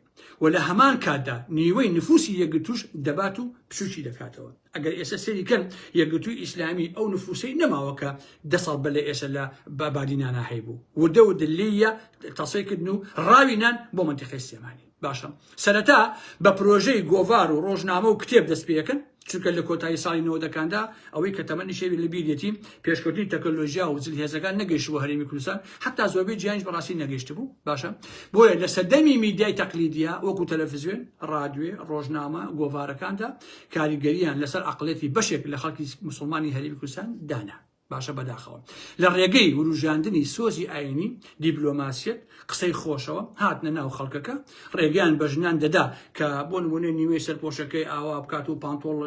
و لە هەمان کاتدا نیوەی نفوسی یەکگرتوش دەبات و پشوشی دەکاتەوە ئەگەر ئێستا سەریکەن یەکگرتووی ئیسلامی ئەو نفوسەی نەماوەکە 10 ساڵ بە لە ئێستا لە بابادینانە هەیبوو وردە و دلیە تەسەیکردن و ڕاوینان بۆ منتیقەی سلێمانی باشە سەرەتا بە پرۆژەی گۆڤار و ڕۆژنامە و کتێب دەست پێەکەن چونکە لە کۆتایی ساڵی 90ەکاندا ئەوەی کە تەمەنی شێوی لە بیرێتی پێشکەوتنی تەکنۆلۆژیا و جلهێزەکان نەگەیشتووە هەرێمی کوردستان حتا زۆربەی جیهانیش بەڕاستی نەگەیشت بوو باشە بۆیە لە سەردەمی میدیای تەقلیدیە وەکو تەلەڤیزیۆن ڕادیۆ ڕۆژنامە گۆڤارەکاندا کاریگەریان لەسەر عەقڵێتی بەشێک لە خەڵکی مسلمانی هەرێمی کوردستان دانا باشە بەداخەوە لە ڕێگەی وروژاندنی سۆزی ئاینی دیبلۆماسیەت قسەی خۆشەوە هاتنە ناو خەڵکەکە ڕێگەیان بە ژنان دەدا کە بۆ نمونە نیوەی سەرپۆشەکەی ئاوا بکات و پانتۆڵ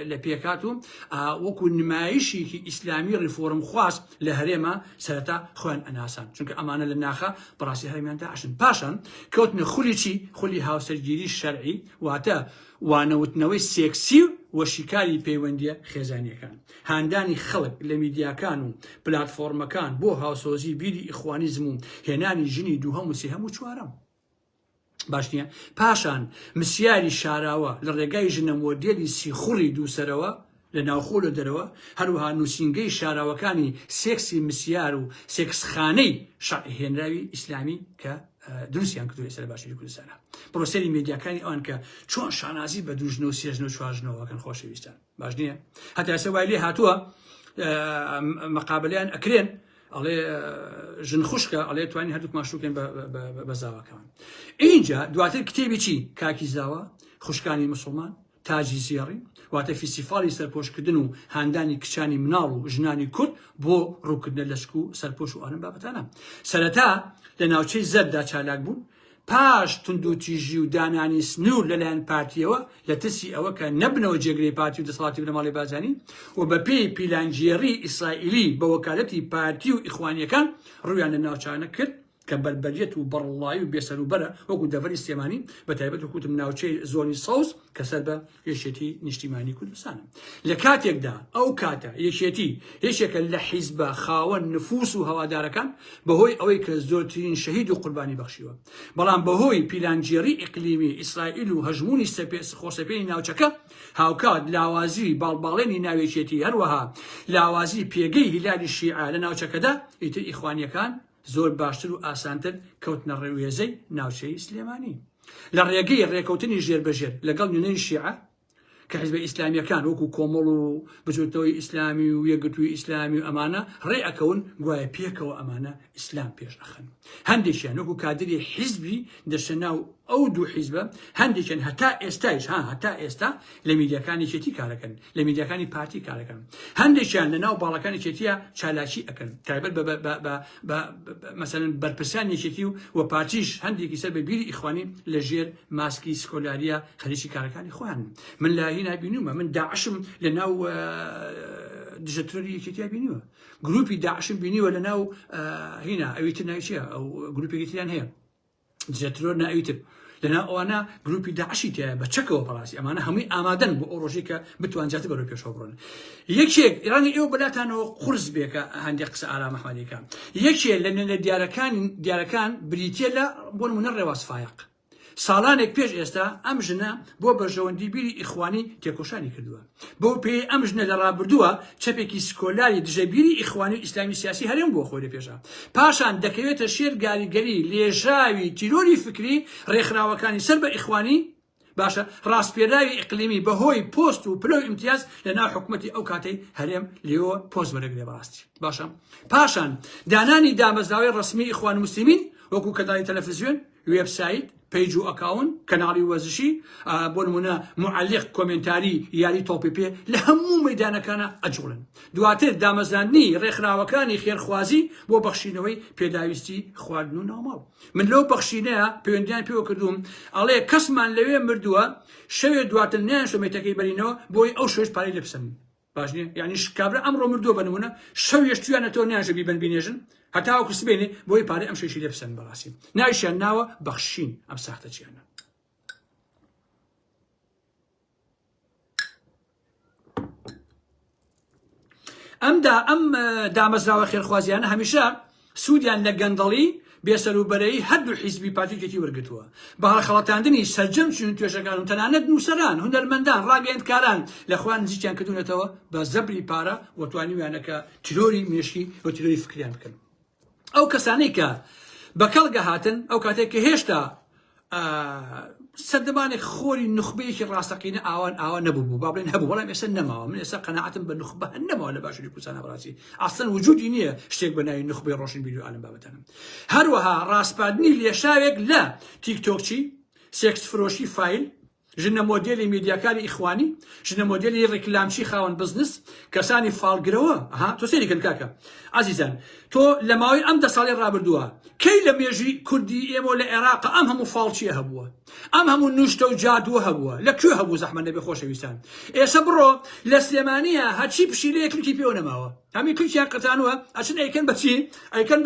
لە پێکات و وەکو نمایشێکی ئیسلامی ڕیفۆرم خواست لە هەرێمە سەرەتا خۆیان ئەناسان چونکە ئەمانە لە ناخە بەڕاستی هەرێمیان داعشن پاشان کەوتنە خولی چی خولی هاوسەرگیری شەرعی واتە وانەوتنەوەی سێکسی و شیکاری پەیوەندیە خێزانیەکان هاندانی خەڵک لە میدیاکان و پلاتفۆرمەکان بۆ هاوسۆزی بیری ئیخوانیزم و هێنانی ژنی دووهەم و سێهەم و چوارەم باش نییە پاشان مسیاری شاراوە لە ڕێگای ژنە مۆدێلی سیخوڕی دووسەرەوە لە ناوخۆ لە دەرەوە هەروها نووسینگەی شاراوەکانی سێکسی مسیار و سێکسخانەی هێنراوی ئیسلامی کە دروستیان کردووە ئێستا لە باشووری کوردستانە پرۆسەری میدیاکانی ئەوان کە چۆن شانازی بە دوژنە و سێژنە و چواژنەوەکەن خۆشەویستان باش نییە هەتا ئێستا وای لێ هاتووە مەقابلەیان ئەکرێن ئەڵێ ژن خوشکە ئەڵێ توانین هەردووک ماشووکەن بە زاواکەوان اینجا دواتر کتێبی چی کاکی زاوە خوشکانی مسلمان تاجی زێڕی واتە فیسیفاڵی سەرپۆشکردن و هاندانی کچانی مناڵ و ژنانی کورد بۆ ڕووکردنە لەشک و سەرپۆش و ئانم بابەتانە سەرەتا لە ناوچەی زەردا چالاک بوون پاش تونندوتیژی و دانانی سنوور لەلایەن پارتیەوە لە ترسی ئەوە کە نەبنەوە جێگرەی پارتی و دەسەڵاتی بنە ماڵی بازانی و بە پێی پیلانجیێڕی ئیسرائیلی بە وەکالەتی پارتی و ئیخوانیەکان ڕوویان لە ناوچانە کرد کە بەربەریەت و بەڕڵایی و بێسەر و بەرە وەکو دەڤەری سلێمانی بە تایبەت وکوتم ناوچەی زۆنی سەوز کە سەر بە یەکێتی نیشتیمانی کوردستانە لە کاتێکدا ئەو کاتە یەکێتی یەکێکە لە حیزبە خاوەن نفوس و هەوادارەکان بەهۆی ئەوەی کە زۆرترین شەهید و قوربانی بەخشیوە بەڵام بەهۆی پیلانجیێڕی ئیقلیمی ئیسرائیل و هەژمونی خۆسەپێی ناوچەکە هاوکات لاوازی باڵباڵێنی ناوێکێتی هەروەها لاوازی پێگەی هیلالی شیعە لە ناوچەکەدا ئیتر ئیخوانیەکان زۆر باشتر و ئاسانتر کەوتنە ڕێوێزەی ناوچەی سلێمانی لە ڕێگەی ڕێکەوتنی ژێربەژێر لەگەڵ نوێنەی شیعە کە حیزبە ئیسلامیەکان وەکو کۆمەڵ و بجوتەوەی ئیسلامی و یەکگرتووی ئیسلامی و ئەمانە ڕێ ئەکەون گوایە پێکەوە ئەمانە ئیسلام پێش ئەخەن هەندێکیان وەکو کادری حیزبی دەچنە ناو ئەو دوو حیزبە هەندێکیان هەتا ئێستایش هەتا ئێستا لە میدیاکانی چێتی کارەکەن لە میدیاکانی پارتی کارەکەن هەندێکیان لە ناو باڵەکانی چێتیە چالاکی ئەکەن تایبەت بە مەسەلەن بەرپرسانی چێتی و پارتیش هەندێکی سەر بە بیری ئیخوانی لە ژێر ماسکی سکۆلاریە خەریکی کارەکانی خۆیان من لە هینا بینومە من داعشم لە ناو دژەتۆری یەکێتیا بینیوە گروپی داعشم بینیوە لە ناو هینا ئەویتر ناوی چییە ئەو گروپێکی تریان هەیە دژەتۆر ناویتر لەنا ئەوانە گروپی داعشی تایە بە چەکەوە بەڕاستی ئەمانە هەمووی ئامادەن بۆ ئەو ڕۆژێک کە بتوانجاتە بەرەو پێشەوە بڕۆن یەکێک ئێرانی ئێوە بەلاتانەوە قورس بێکە هەندێک قسە ئارام ئەحمەدیەکە یەکێک لە دیارەکان بریتیە لە بۆ نمونە ڕێواز فایق ساڵانێک پێش ئێستا ئەم ژنە بۆ بەژەوەندی بیری ئیخوانی تێکۆشانی کردووە بۆ پێی ئەم ژنە لە ڕابردووە چەپێکی سکۆلاری دژەبیری ئیخوانی و ئیسلامی سیاسی هەرێم بۆ خۆی لە پێشە پاشان دەکەوێتە شێر گاریگەری لێژاوی تیرۆری فکری ڕێکخراوەکانی سەر بە ئیخوانی باشە ڕاستپێراوی ئیقلیمی بەهۆی پۆست و پلە و ئیمتیاز لە ناو حکومەتی ئەو کاتەی هەرێم لێەوە پۆست وەرەگرێ بەڕاستی باشە پاشان دانانی دامەزراوەی ڕسمی ئیخوان موسلیمین وەکو کەدای تەلەڤیزیۆن وێبسایت پیج و ئەکاون کەناڵی وەرزشی بۆ نمونە معلیق کۆمنتاری یاری تۆپێ لە هەموو مەیدانەکانە ئەجوڵن دواتر دامەزراندنی ڕێکخراوەکانی خێرخوازی بۆ بەخشینەوەی پێداویستی خواردن و ناوماڵ من لەو بەخشینەیە پەیوەندیان پێوە کردوم ئەڵێ کەسمان لەوێ مردووە شەوێ دواتر نیان شۆمێتەکەی بەرینەوە بۆی ئەو شوێش پارەی لێبسن باش نییە یعنی کابرا ئەمڕۆ مردووە بە نمونە شەو یەشتویانەتەوە نیانژە بیبەن بینێژن هەتا وەکو سبێنێ بۆی پارەی ئەم شەشی لێبسن بەڕاستی ناویشیان ناوە بەخشین ئەم ساختە چیانە ئەم دامەزراوە خێرخوازیانە هەمیشە سوودیان لە گەندەڵی بێسەروبەرەی هەردوو حیزبی پارتیکێتی وەرگتووە بە هەڵخەڵەتاندنی سەرجەم چون توێژەکان و تەنانەت نووسەران هونەرمەندان ڕاگەیەندکاران لەخوان نزیکیان کردوونەتەوە بە زەبری پارە و توانیویانەکە تیرۆری مێشکی و تیرۆری فکریان بکەن. ئەو کەسانەی کە بەکەڵگە هاتن ئەو کاتێک کە هێشتا سەردەمانێک خۆری نخبەیەکی ڕاستەقینە ئاوا نەبوو با بڵێن هەبوو بەڵام ئێستا نەماوە من ئێستا قەناعەتم بە نخبە نەماوە لە باشووری کوردستان بەڕاستی ئاسڵ وجودی نییە شتێک بە ناوی نخبەی ڕۆشنبیر و ئالم بابەتانم. هەروەها ڕاستپاردنی لێشاوێک لە تیکتۆکچی سێکس فرۆشی فایل ژنە مۆدێلی میدیاکاری ئیخوانی ژنە مۆدێلی ڕێکلامچی خاوەن بزنس کەسانی فاڵگرەوە تۆ سێریکەن کاکە عزیزان تۆ لە ماوەی ئەم 10 ساڵی ڕابردووە کەی لە مێژی کوردی ئێمە لە عێراق ئەم هەموو فاڵچیە هەبووە ئەم هەموو نوشتە و جادووە هەبووە لەکوێ هەبوو زەحمەت نەبێ خۆشەویستان ئێستا بڕۆ لە سلێمانیە هەرچی پشیلەیە کلکی پێوە نەماوە هەمی کلکیان قەتانوە ئەچن ئەیکەن بەچی ئەیکەن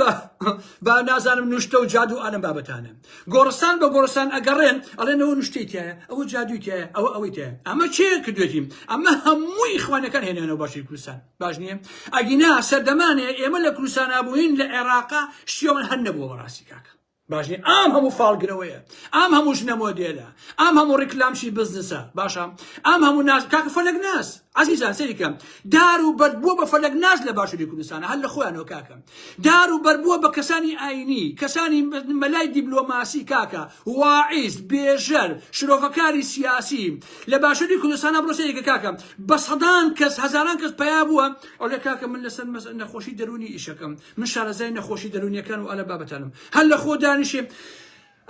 بە نازانم نوشتە و جادو و ئالم بابەتانە گۆڕستان بە گۆڕستان ئەگەڕێن ئەڵێنەوە نوشتەی تایە ئەوە جادووی تایە ئەوە ئەوەی تایە ئەمە چێ کردوێتیم ئەمە هەمووی ئیخوانەکان هێنانەوە باشی کوردستان باش نییە ئەگینا سەردەمانێ ئێمە لە کوردستان بووین لە عێراقا شتیۆمە هەر نەبووە بەڕاستی کاکە باشنی ئام هەموو فاڵگرەوەیە ئام هەموو ژنە مۆدێلە ئام هەموو ڕێکلامشی بزنسە باشە ئام هەموو ناز کاکە فەلەک ناس عزیزان سەریکەم دار و بەربووە بە فەلەک ناز لە باشووری کوردستانە هەر لە خۆیانەوە کاکە دار و بەربووە بە کەسانی ئاینی کەسانی مەلای دیبلۆماسی کاکە واعیز بێژەر شرۆفەکاری سیاسی لە باشووری کوردستانە بڕۆ سەریکە کاکە بە سەدان کەس هەزاران کەس پیا بووە ئەوڵێ کاکە من لەسەر نەخۆشی دەرونی ئیشەکەم من شارەزای نەخۆشی دەرونیەکان و ئەلە بابەتانم هەر لە خۆ دانیشێ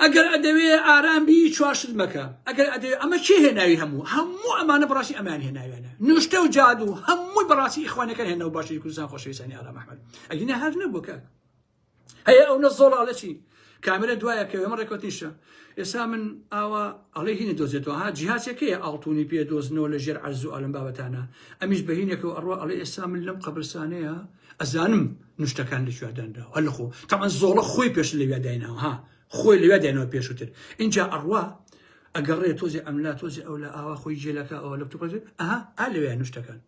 ئەگەر ئەدەوێ ئارامبی چواشت مەکە ئەگەر ئەدەوێ ئەمە چی هێناوی هەموو ئەمانە بەڕاستی ئەمان هێناویانە نوشتە و جادو هەمووی بەڕاستی ئیخوانەکان هێنەوە باشووری کوردستان خۆشەویستانی ئارام ئەحمەد ئەگینە هەر نەبووە کاک هەیە ئەو نەزۆڵ چی کامێرە دوایە کە ئێمە ڕێکوتیشە ئێستا من ئاوا ئەڵێ هینە دۆزێتەوە ها جیهازێکەیە ئاڵتونی پێ دۆزنەوە لە ژێر عەرز و ئالم بابەتانە ئەمیش بەهینێکەوە ئەڕوا ئەڵێ ئێستا من لەم قەبرستانەیە ئەزانم نوشتەکان لەکوێدانراوە هەر لەخۆ تەمان زۆڵە خۆی پێش لەوێ دایناوە ها خۆی لەوێ داینەوە پێشووتر اینجا ئەڕوا ئەگەڕێ تۆزی ئەملا تۆزی ئەو لە ئاوا خۆی جێلەکە ئەوە لە توپەزێت لەوێ نوشتەکان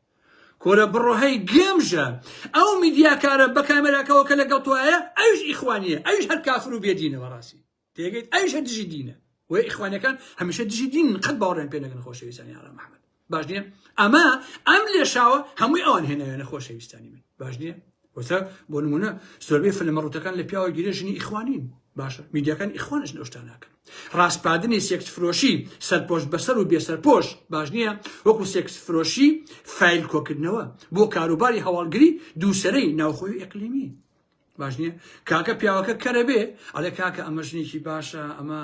کۆرە بڕۆهەی گەمژە ئەو میدیاکارە بە کامێراکەوە کە لەگەڵ تۆیە ئەوش ئیخوانیە ئەوش هەر کافر و بێدینە بەڕاستی تێگەیت ئەوش هەر دژی دینە وێ ئیخوانەکان هەمیشە دژی دین قەت باوەڕیان پێ نەکەن خۆشەویستانی ئارام ئەحمەد باش نییە ئەم لێشاوە هەمووی ئەوان هێناوێنە خۆشەویستانی من باش نییە وەسە بۆ نمونە زۆربەی فلمەڕوتەکان لە پیاوە گیرە ژنی ئیخوانین باشە میدیاکان ئیخوانش لەو شتان ناکەن ڕاستپاردنی سێکس فرۆشی سەرپۆش بەسەر و بێسەرپۆش باش نییە وەکو سێکس فرۆشی فایل کۆکردنەوە بۆ کاروباری هەواڵگری دووسەرەی ناوخۆی و ئەقلیمی باش نییە کاکە پیاوەکە کەرە بێ ئەڵێ کاکە ئەمە ژنێکی باشە ئەمە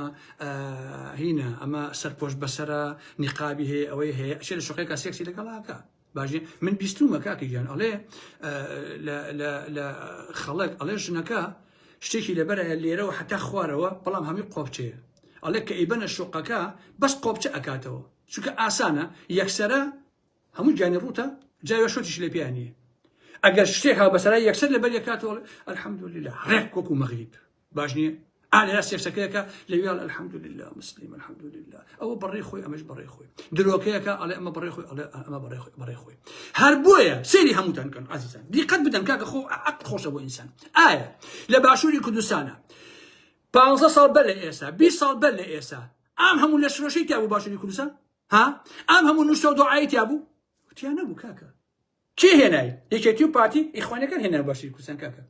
هینە ئەمە سەرپۆش بەسەرە نیقابی هەیە ئەوەی هەیە ئەچێ لە شوقەیەکە سێکسی لەگەڵاکە باژێ من بیستومە کاکی گیان ئەڵێ لە خەڵک ئەڵێ ژنەکە شتێکی لەبەرە لێرەوە حتا خوارەوە بەڵام هەمی قۆبچەیە ئەڵێ کە ئیبەنە شوقەکە بەس قۆبچە ئەکاتەوە چونکە ئاسانە یەکسەرە هەموو گیانی ڕوتە جاوە شۆتیش لێ پیانیە ئەگەر شتێک هاو بەسەرای یەکسەر لەبەر یەکاتەوە ئەلحەمدولله ڕێک وەکو مەغریب باش نییە لێرا سێکسەکەیەکە لەوێڵ الحەمدولله مسلم الحەمدولله ئەوە بەڕێی خۆی ئەمەش بەڕێی خۆی درۆکەیەکە ئەڵێ ئەمە بەڕێی خۆی ئەڵێ ئەمە بەڕێی خۆی هەر بۆیە سێری هەمووتان کەن عەزیزان دیقەت بدەن کاکە خۆ عەقل خۆشە بۆ ئینسان ئایا لە باشووری کوردستانە 15 ساڵ بەر لە ئێستا 20 ساڵ بەر لە ئێستا ئام هەموو لە شرۆشەی تیا بوو باشووری کوردستان ئام هەموو نوشتە و دوعای تیا بوو وتیان نەبوو کاکە کێ هێنای یەکێتی و پارتی ئیخوانەکان هێنا باشووری کوردستان کاکە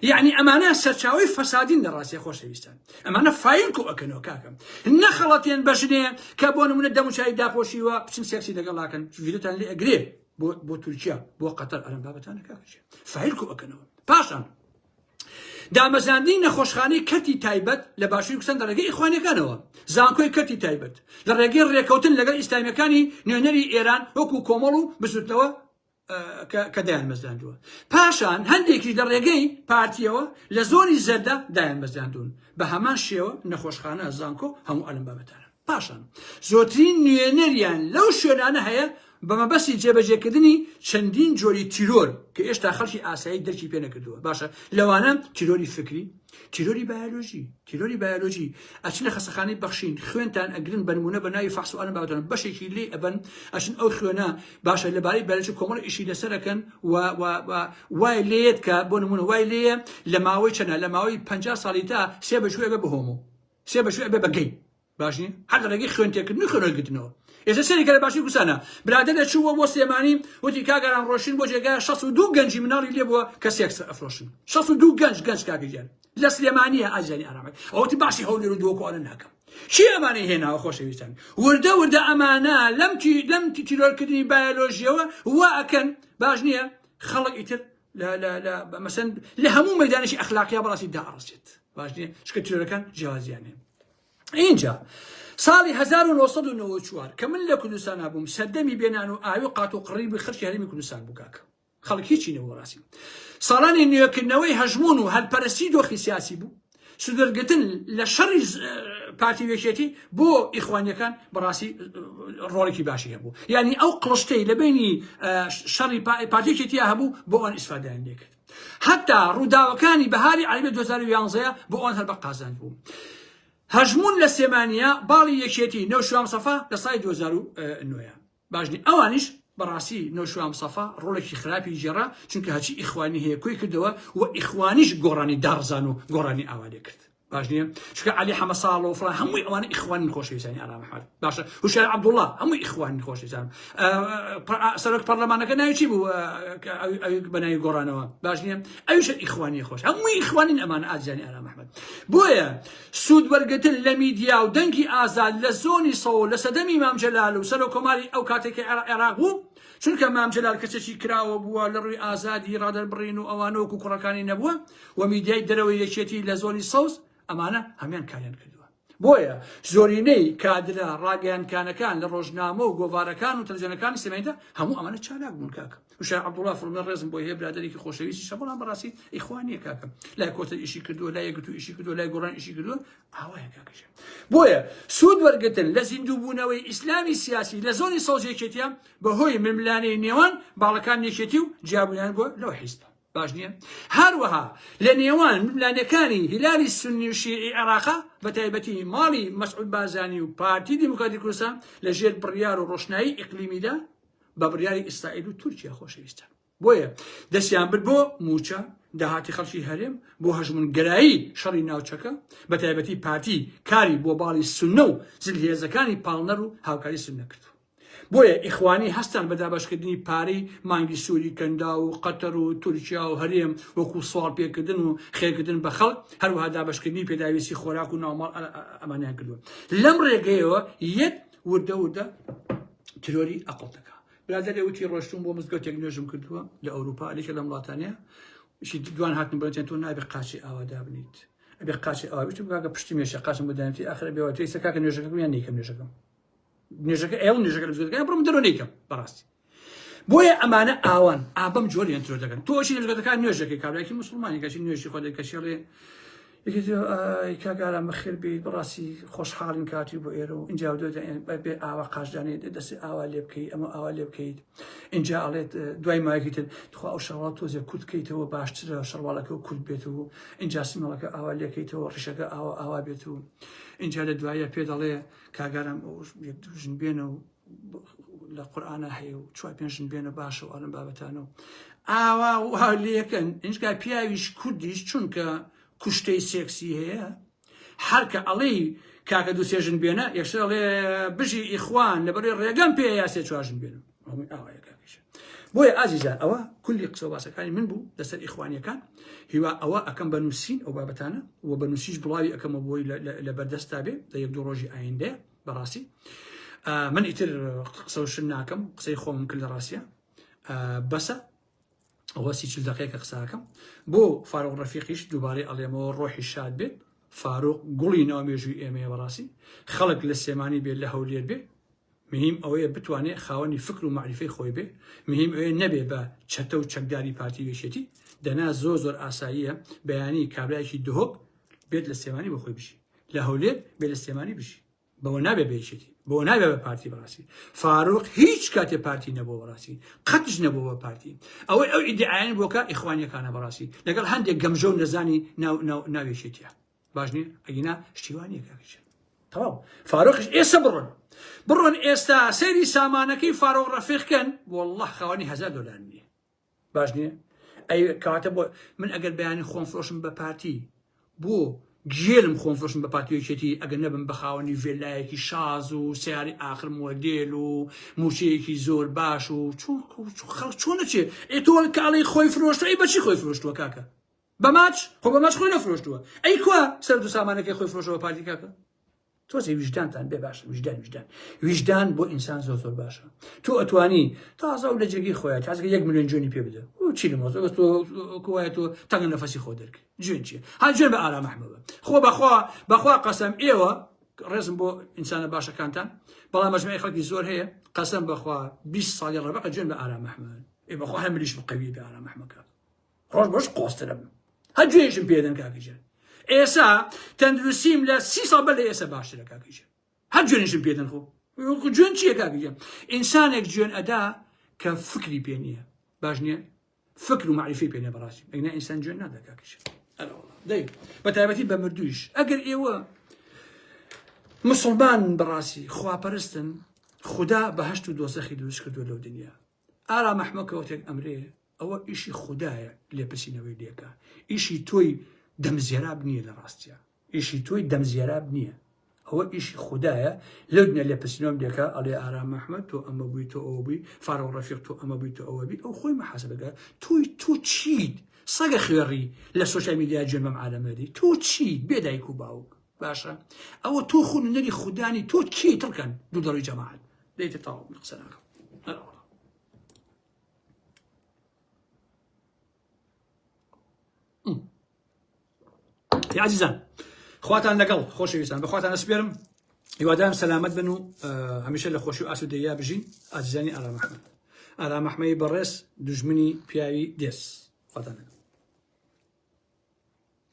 یعنی ئەمانە سەرچاوی فەسادین لە ڕاستی خۆشەویستان ئەمانە فایل کۆ ئەکەنەوە کاکە نەخەڵەتیان بەژنێ کە بۆ نمونە دەموچایی داپۆشیوە بچن سێکسی لەگەڵاکەن ڤیدۆتان لێ ئەگرێ بۆ تورکیا بۆ قەتەر ئەلەم بابەتانە کاکە فایل کۆ ئەکەنەوە پاشان دامەزاندنی نەخۆشخانەی کەتی تایبەت لە باشووری کوردستان لە ڕێگەی ئیخوانەکانەوە زانکۆی کەتی تایبەت لە ڕێگەی ڕێکەوتن لەگەڵ ئیسلامیەکانی نوێنەری ئێران وەکو کۆمەڵ و بسووتەوە کە دایان مەزاندووە پاشان هەندێکی لە ڕێگەی پارتیەوە لە زۆری زەردە دایان مەزاندون بە هەمان شێوە نەخۆشخانە زانکۆ هەموو ئەلم بابەتانە پاشان زۆترین نوێنەریان لەو شوێنانە هەیە بەمە بەسی جێبەجێکردنی چەندین جۆری تیرۆر کە ئێشتا خەڵکی ئاسایی دەرکی پێ نەکردووە باشە لەوانە تیرۆری فکری تیرۆری بایۆلۆژی ئەچنە خەسەخانەی بەخشین خوێنتان ئەگرن بەنمونە بە ناوی فەحس و ئەنە بابەتەوە بەشێکی لێ ئەبەن ئەچن ئەو خوێنە باشە لەبارەی بایۆلۆژی کۆمەڵ ئیشی لەسەرەکەن وای لێت کە بۆ نمونە وای لێیە لە ماوەی چەنە لە ماوەی 50 ساڵی تا 3 بەشوێ بە هۆمۆ 3 بەشوێ بە گەی باشنی هەر لە ڕێگەی خوێنتێکردنی خوێنەرگرتنەوە ئێستا سەری کە لە باشی کوسانە برادەر دەچووە بۆ سلێمانی وتی کاگەران ڕۆشن بۆ جێگای 62 گەنجی مناڵی لێ بووە کە سێکس ئەفرۆشن 62 گەنج کاکەگیان لە سلێمانیە ئاجانی ئارامەی ئەوەتی باسی هەولێر و دۆکۆڵە ناکەم چی ئەمانەی هێناوە خۆشەویستان وردە ئەمانە لەم تیرۆرکردنی بایۆلۆژیەوە وا ئەکەن باش نییە خەڵک ئیتر مەسەن لە هەموو مەیدانێکی ئەخلاقیا بەڕاستی داڕەچێت باش نییە چکە تیرۆرەکان جیاوازیانێ اینجا ساڵی 1994 کە من لە کوردستان بووم سەردەمی بێنان و ئاوی قات و قڕیبی خەرکی هەرێمی کوردستان بوو کاکە خەڵک هیچی نەبوو ڕاستی ساڵانی نوێکردنەوەی هەژمون و هەرپەرستی دۆخی سیاسی بوو سودەرگرتن لە شەڕی پارتی وێکێتی بۆ ئیخوانیەکان بەڕاستی ڕۆڵێکی باشی هەبوو یعنی ئەو قڵشتەی لە بینی شەڕی پارتیوێکێتیا هەبوو بۆ ئەوان ئیسفادەیان لێ کرد هەتا ڕووداوەکانی بەهاری عەربی 2011 بۆ ئەوان هەر بە قازاند بوو هەژمون لە سێمانیا باڵی یەکێتی نەوشوام سەفا لە ساڵی 2009 باشنی ئەوانیش بەڕاستی نەوشوام سەفا ڕۆڵێکی خراپی جێڕا چونکە هەچی ئیخوانی هەیە کۆی کردەوە و ئیخوانیش گۆڕانی دارزان و گۆڕانی ئاوالێ کرد باش نییە چکە علی حەمە ساڵ و فڵان هەمووی ئەوانە ئیخوانی خۆشەویستانی ئارام محەممەد باشە هوشیار عەبدوڵڵا هەمووی ئیخوانی خۆشەویستان سەرۆک پەرلەمانەکە ناوی چی بوو بەناوی گۆڕانەوە باش نییە ئەویش ئیخوانی خۆش هەمووی ئیخوانین ئەمانە ئاجانی ئارام محەممەد بۆیە سوود وەرگرتن لە میدیا و دەنگی ئازاد لە زۆنی سەوڵ لە سەدەمی مام جەلال و سەرۆک کۆماری ئەو کاتێکی عێراق بوو چونکە مام جەلال کەسێکی کراوە بووە لە ڕووی ئازادی ڕادەربڕین و ئەوانە وەکو کوڕەکانی نەبووە و میدیای دەرەوەی یەکێتی لە زۆنی سەوز ئەمانە هەمیان کاریان کردووە بۆیە زۆرینەی کادرە ڕاگەیانکانەکان لە ڕۆژنامە و گۆڤارەکان و تەلەڤیزیۆنەکانی سێمەیدا هەموو ئەمانە چالاک بوون کاکە وشار عەبدوڵڵا فڵمە ڕێزم بۆ هەیە برادەرێکی خۆشەویستی شەبڵان بەڕاستی ئیخوانیە کاکە لای کۆتە ئیشی کردووە لای یەکگرتو ئیشی کردووە لای گۆڕان ئیشی کردووە ئاوایە کاکەشە بۆیە سوود وەرگرتن لە زیندووبوونەوەی ئیسلامی سیاسی لە زۆنی سەوزێکێتیان بەهۆی مملانەی نێوان باڵەکان یەکێتی و جیابوونیان بۆ لەو حیزبە باش نییە هەروەها لە نێوان ملانەکانی هیلالی سنی و شیعی عێراقا بە تایبەتی ماڵی مەسعود بازانی و پارتی دیموکراتی کوردستان لە ژێر بڕیار و ڕۆشنایی ئیقلیمیدا بە بڕیاری ئیسرائیل و تورکیا خۆشەویستە بۆیە دەستیان برد بۆ موچە داهاتی خەڵکی هەرێم بۆ هەژمونگەرایی شەڕی ناوچەکە بە تایبەتی پارتی کاری بۆ باڵی سونە و جلهێزەکانی پاڵنەر و هاوکاری سونە کرد بۆیە ئیخوانی هەستان بە دابەشکردنی پارەی مانگی سووری کەندا و قەتەر و تورکیا و هەرێم وەکو سوال پێکردن و خێرکردن بە خەڵک هەروەها دابەشکردنی پێداویستی خۆراک و ناوماڵ ئەمانیان کردووە لەم ڕێگەیەوە یەک وردە ترۆری ئەقڵ دەکا برادەر وتی ڕۆشتوم بۆ مزگەوتێک نوێژم کردووە لە ئەوروپا لێکە لە وڵاتانەیە دوان هاتن بڵێن تۆ نابێ قاچی ئاوادا بنیت ئەبێ قاچی ئاوا بچم کاکە پشتی مێشە قاچم بدەنێتی آخر بێەوە تۆی سەکاکە نوێژەکەم یان نیکەم نوێژەکەم نوێژەکە ئێوە نوێژەکە لەگەکە بڕم دەرۆ نیکەم بەڕاستی بۆیە ئەمانە ئاوان ئابەم جۆریان ترۆ دەکەن تۆشی لەگەکان نوێژەکەی کابراایکی مسلمانی کەچی نوێژی خۆ دەکەشێڵێ کاگاران بەخێر بیت بەڕاستی خۆشحاڵین کاتی بۆ ئێرە و اینجا بێ ئاوا قاشدانێت دەستی ئاوا لێ بکەیت ئەمە ئاوا لێ بکەیت اینجا ئەڵێت دوای مایەکی تر تخوا ئەو شەڕواڵ تۆزێ کورد بکەیتەوە باشترە شەڕواڵەکە و کورد بێت و اینجا سیمەڵەکە ئاوا لێکەیتەوە ڕیشەکە ئاوا بێت و اینجا لە دوایە پێ دەڵێ کاگارم ژن بێنە و لە قورئانە هەیە و چوار پێنجژن بێنە باشە و ئەڵم بابەتانە و ئاوا وا لێکەن اینجا پیاویش کوردیش چونکە کوشتەی سێکسی هەیە هەرکە ئەڵێ کاکە دوو سێژن بێنە یەکسەر ئەڵێ بژی ئیخوان لەبەرەوەی ڕێگەم پێ یا سێ چوارژن بێنم ئاوایە کاکەشە بۆیە ئازیزان ئەوە کولی قسە و باسەکانی من بوو لەسەر ئیخوانیەکان هیوا ئەوە ئەەکەم بە نووسین ئەو بابەتانە و بە نووسیش بڵاوی ئەەکەمە بۆی لە بەردەستا بێ لە یەک دوو ڕۆژی ئایندێ بەڕاستی من ئیتر قسەوشن ناکەم قسەی خۆم کرد لە ڕاستیە بەسە ئەوە 30 دقیقە قساکەم بۆ فاروق ڕەفیقیش دووبارەی ئەڵێمەوە ڕۆحی شاد بێت فاروق گوڵی ناومێژووی ئێمەیە بەڕاستی خەڵک لە سێمانی بێت لە هەولێر بێ مهم ئەوەیە بتوانێت خاوەنی فکر و معریفەی خۆی بێ مهم ئەوەیە نەبێ بە چەتە و چەکداری پارتی وێشێتی دەنا زۆر ئاساییە بەیانی کابرایەکی دهۆک بێت لە سێمانی بە خۆی بشی لە هەولێر بێت لە سێمانی بشی بەوە نابێ بێچێتی بۆ نابێ بە پارتی بەڕاستی فاروق هیچ کاتێ پارتی نەبوو بەڕاستی قەتش نەبوو بە پارتی ئەوەی ئەو ئیدعایان بۆکە ئیخوانیەکانە بەڕاستی لەگەڵ هەندێک گەمژە و نەزانی ناوێشێتیە باش نییە ئەگینا شتیوانیە کاکەچێت تەواو فاروقش ئێستا بڕۆن ئێستا سەیری سامانەکەی فاروق ڕەفیقکەن والله خاوەنی $1000 نییە باش نییە ئەی کاتە بۆ من ئەگەر بەیانی خۆم فرۆشم بە پارتی بۆ گێلم خۆم فرۆشم بە پارتیۆکێتی ئەگەر نەبم بە خاوەنی ڤێلایەکی شاز و سیاری ئاخر مۆدێل و موچەیەکی زۆر باش و خەڵک چۆنەچێ ئێ تۆ کاڵی خۆی فرۆشتووە ئەی بەچی خۆی فرۆشتووە کاکە بە ماچ خۆ بە ماچ خۆی نەفرۆشتووە ئەی کوا سەرد و سامانەکەی خۆی فرۆشەوە پارتی کاکە تۆزی ویژدانتان بێ باشە ویژدان بۆ ئینسان زۆر باشە تۆ ئەتوانی تازە و لە جێگی خۆیان تازگە 1 ملیۆن جوێنی پێ بدە و چی لەمەوە تۆ تۆ تەنگە نەفەسی خۆ دەرکە جوێن چیە ها جوێن بە ئارام ئەحمەدە خۆ بەخوا قەسەم ئێوە ڕێزم بۆ ئینسانە باشەکانتان بەڵام مەجموعەی خەڵکی زۆر هەیە قەسەم بەخوا 20 ساڵی ڕەبەقە جوێن بە ئارام ئەحمەد ئێ بەخوا هەمریش بقەوی بە ئارام ئەحمەدکە ڕۆژ بەش قۆسترە بم هەر جوێنشم پێدەن کاکەجان ئێسا تەندروستیم لە 30 ساڵ بەر لە ئێستا باشترە کاکەجان هەر جوێنشم پێدەن خۆ جوێن چییە کاکەجان ئینسانێک جوێن ئەدا کە فکری پێ نییە باش نییە فکر و معریفی پێ نییە بەڕاستی ئەگەر ئینسان جوێن نادا کاکەجان دەی بە تایبەتی بە مردوویش ئەگەر ئێوە مسلمان بەڕاستی خواپەرستن خدا بەهەشت و دۆزەخی دروست کردووە لەو دنیا ئارام ئەحمەد کەوتێک ئەمرێ ئەوە ئیشی خوددایە لێپرسینەوەی لێکە ئیشی تۆی دەمزێراب نییە لە ڕاستیە ئیشی تۆی دەمزێراب نییە ئەوە ئیشی خوددایە لەو دنیا لێپرسینەوەم لێکە ئەڵێ ئارام ئەحمەد تۆ ئەمە بووی تۆ ئەوە بووی فاروق ڕەفیق تۆ ئەمە بووی تۆ ئەوە بی ئەو خۆی مەحاسەبەکە تۆ چیت سەگە خوێڕی لە سۆشیال میدیا جوێنمەم عالەمەدی تۆ چی بێدایک و باوک باشە ئەوە تۆ خوێندنەری خوددانی تۆ چی تڕکەن دوو دەڕووی جەماعەت دەیتە تاو قسە ناکەم عزیزان خواتان لەگەڵ خۆشەویستان بەخواتان ئەسپێرم هیوادارم سەلامەت بن و هەمیشە لە خۆشی و ئاسوودەییا بژین ئازیزانی ئارام ئەحمەد ئارام ئەحمەدی بەڕێز دوژمنی پیاوی دێس خواتان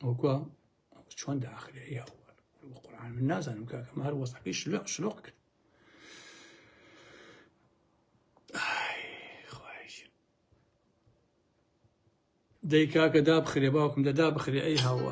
ئەوکووە چۆن داخلێ یا قورئان من نازانم کاکەم هەر وەستەکەی شلۆق کرد دەی کاکە دابخرێ باوکم دەدا بخرێ ئەی هاوە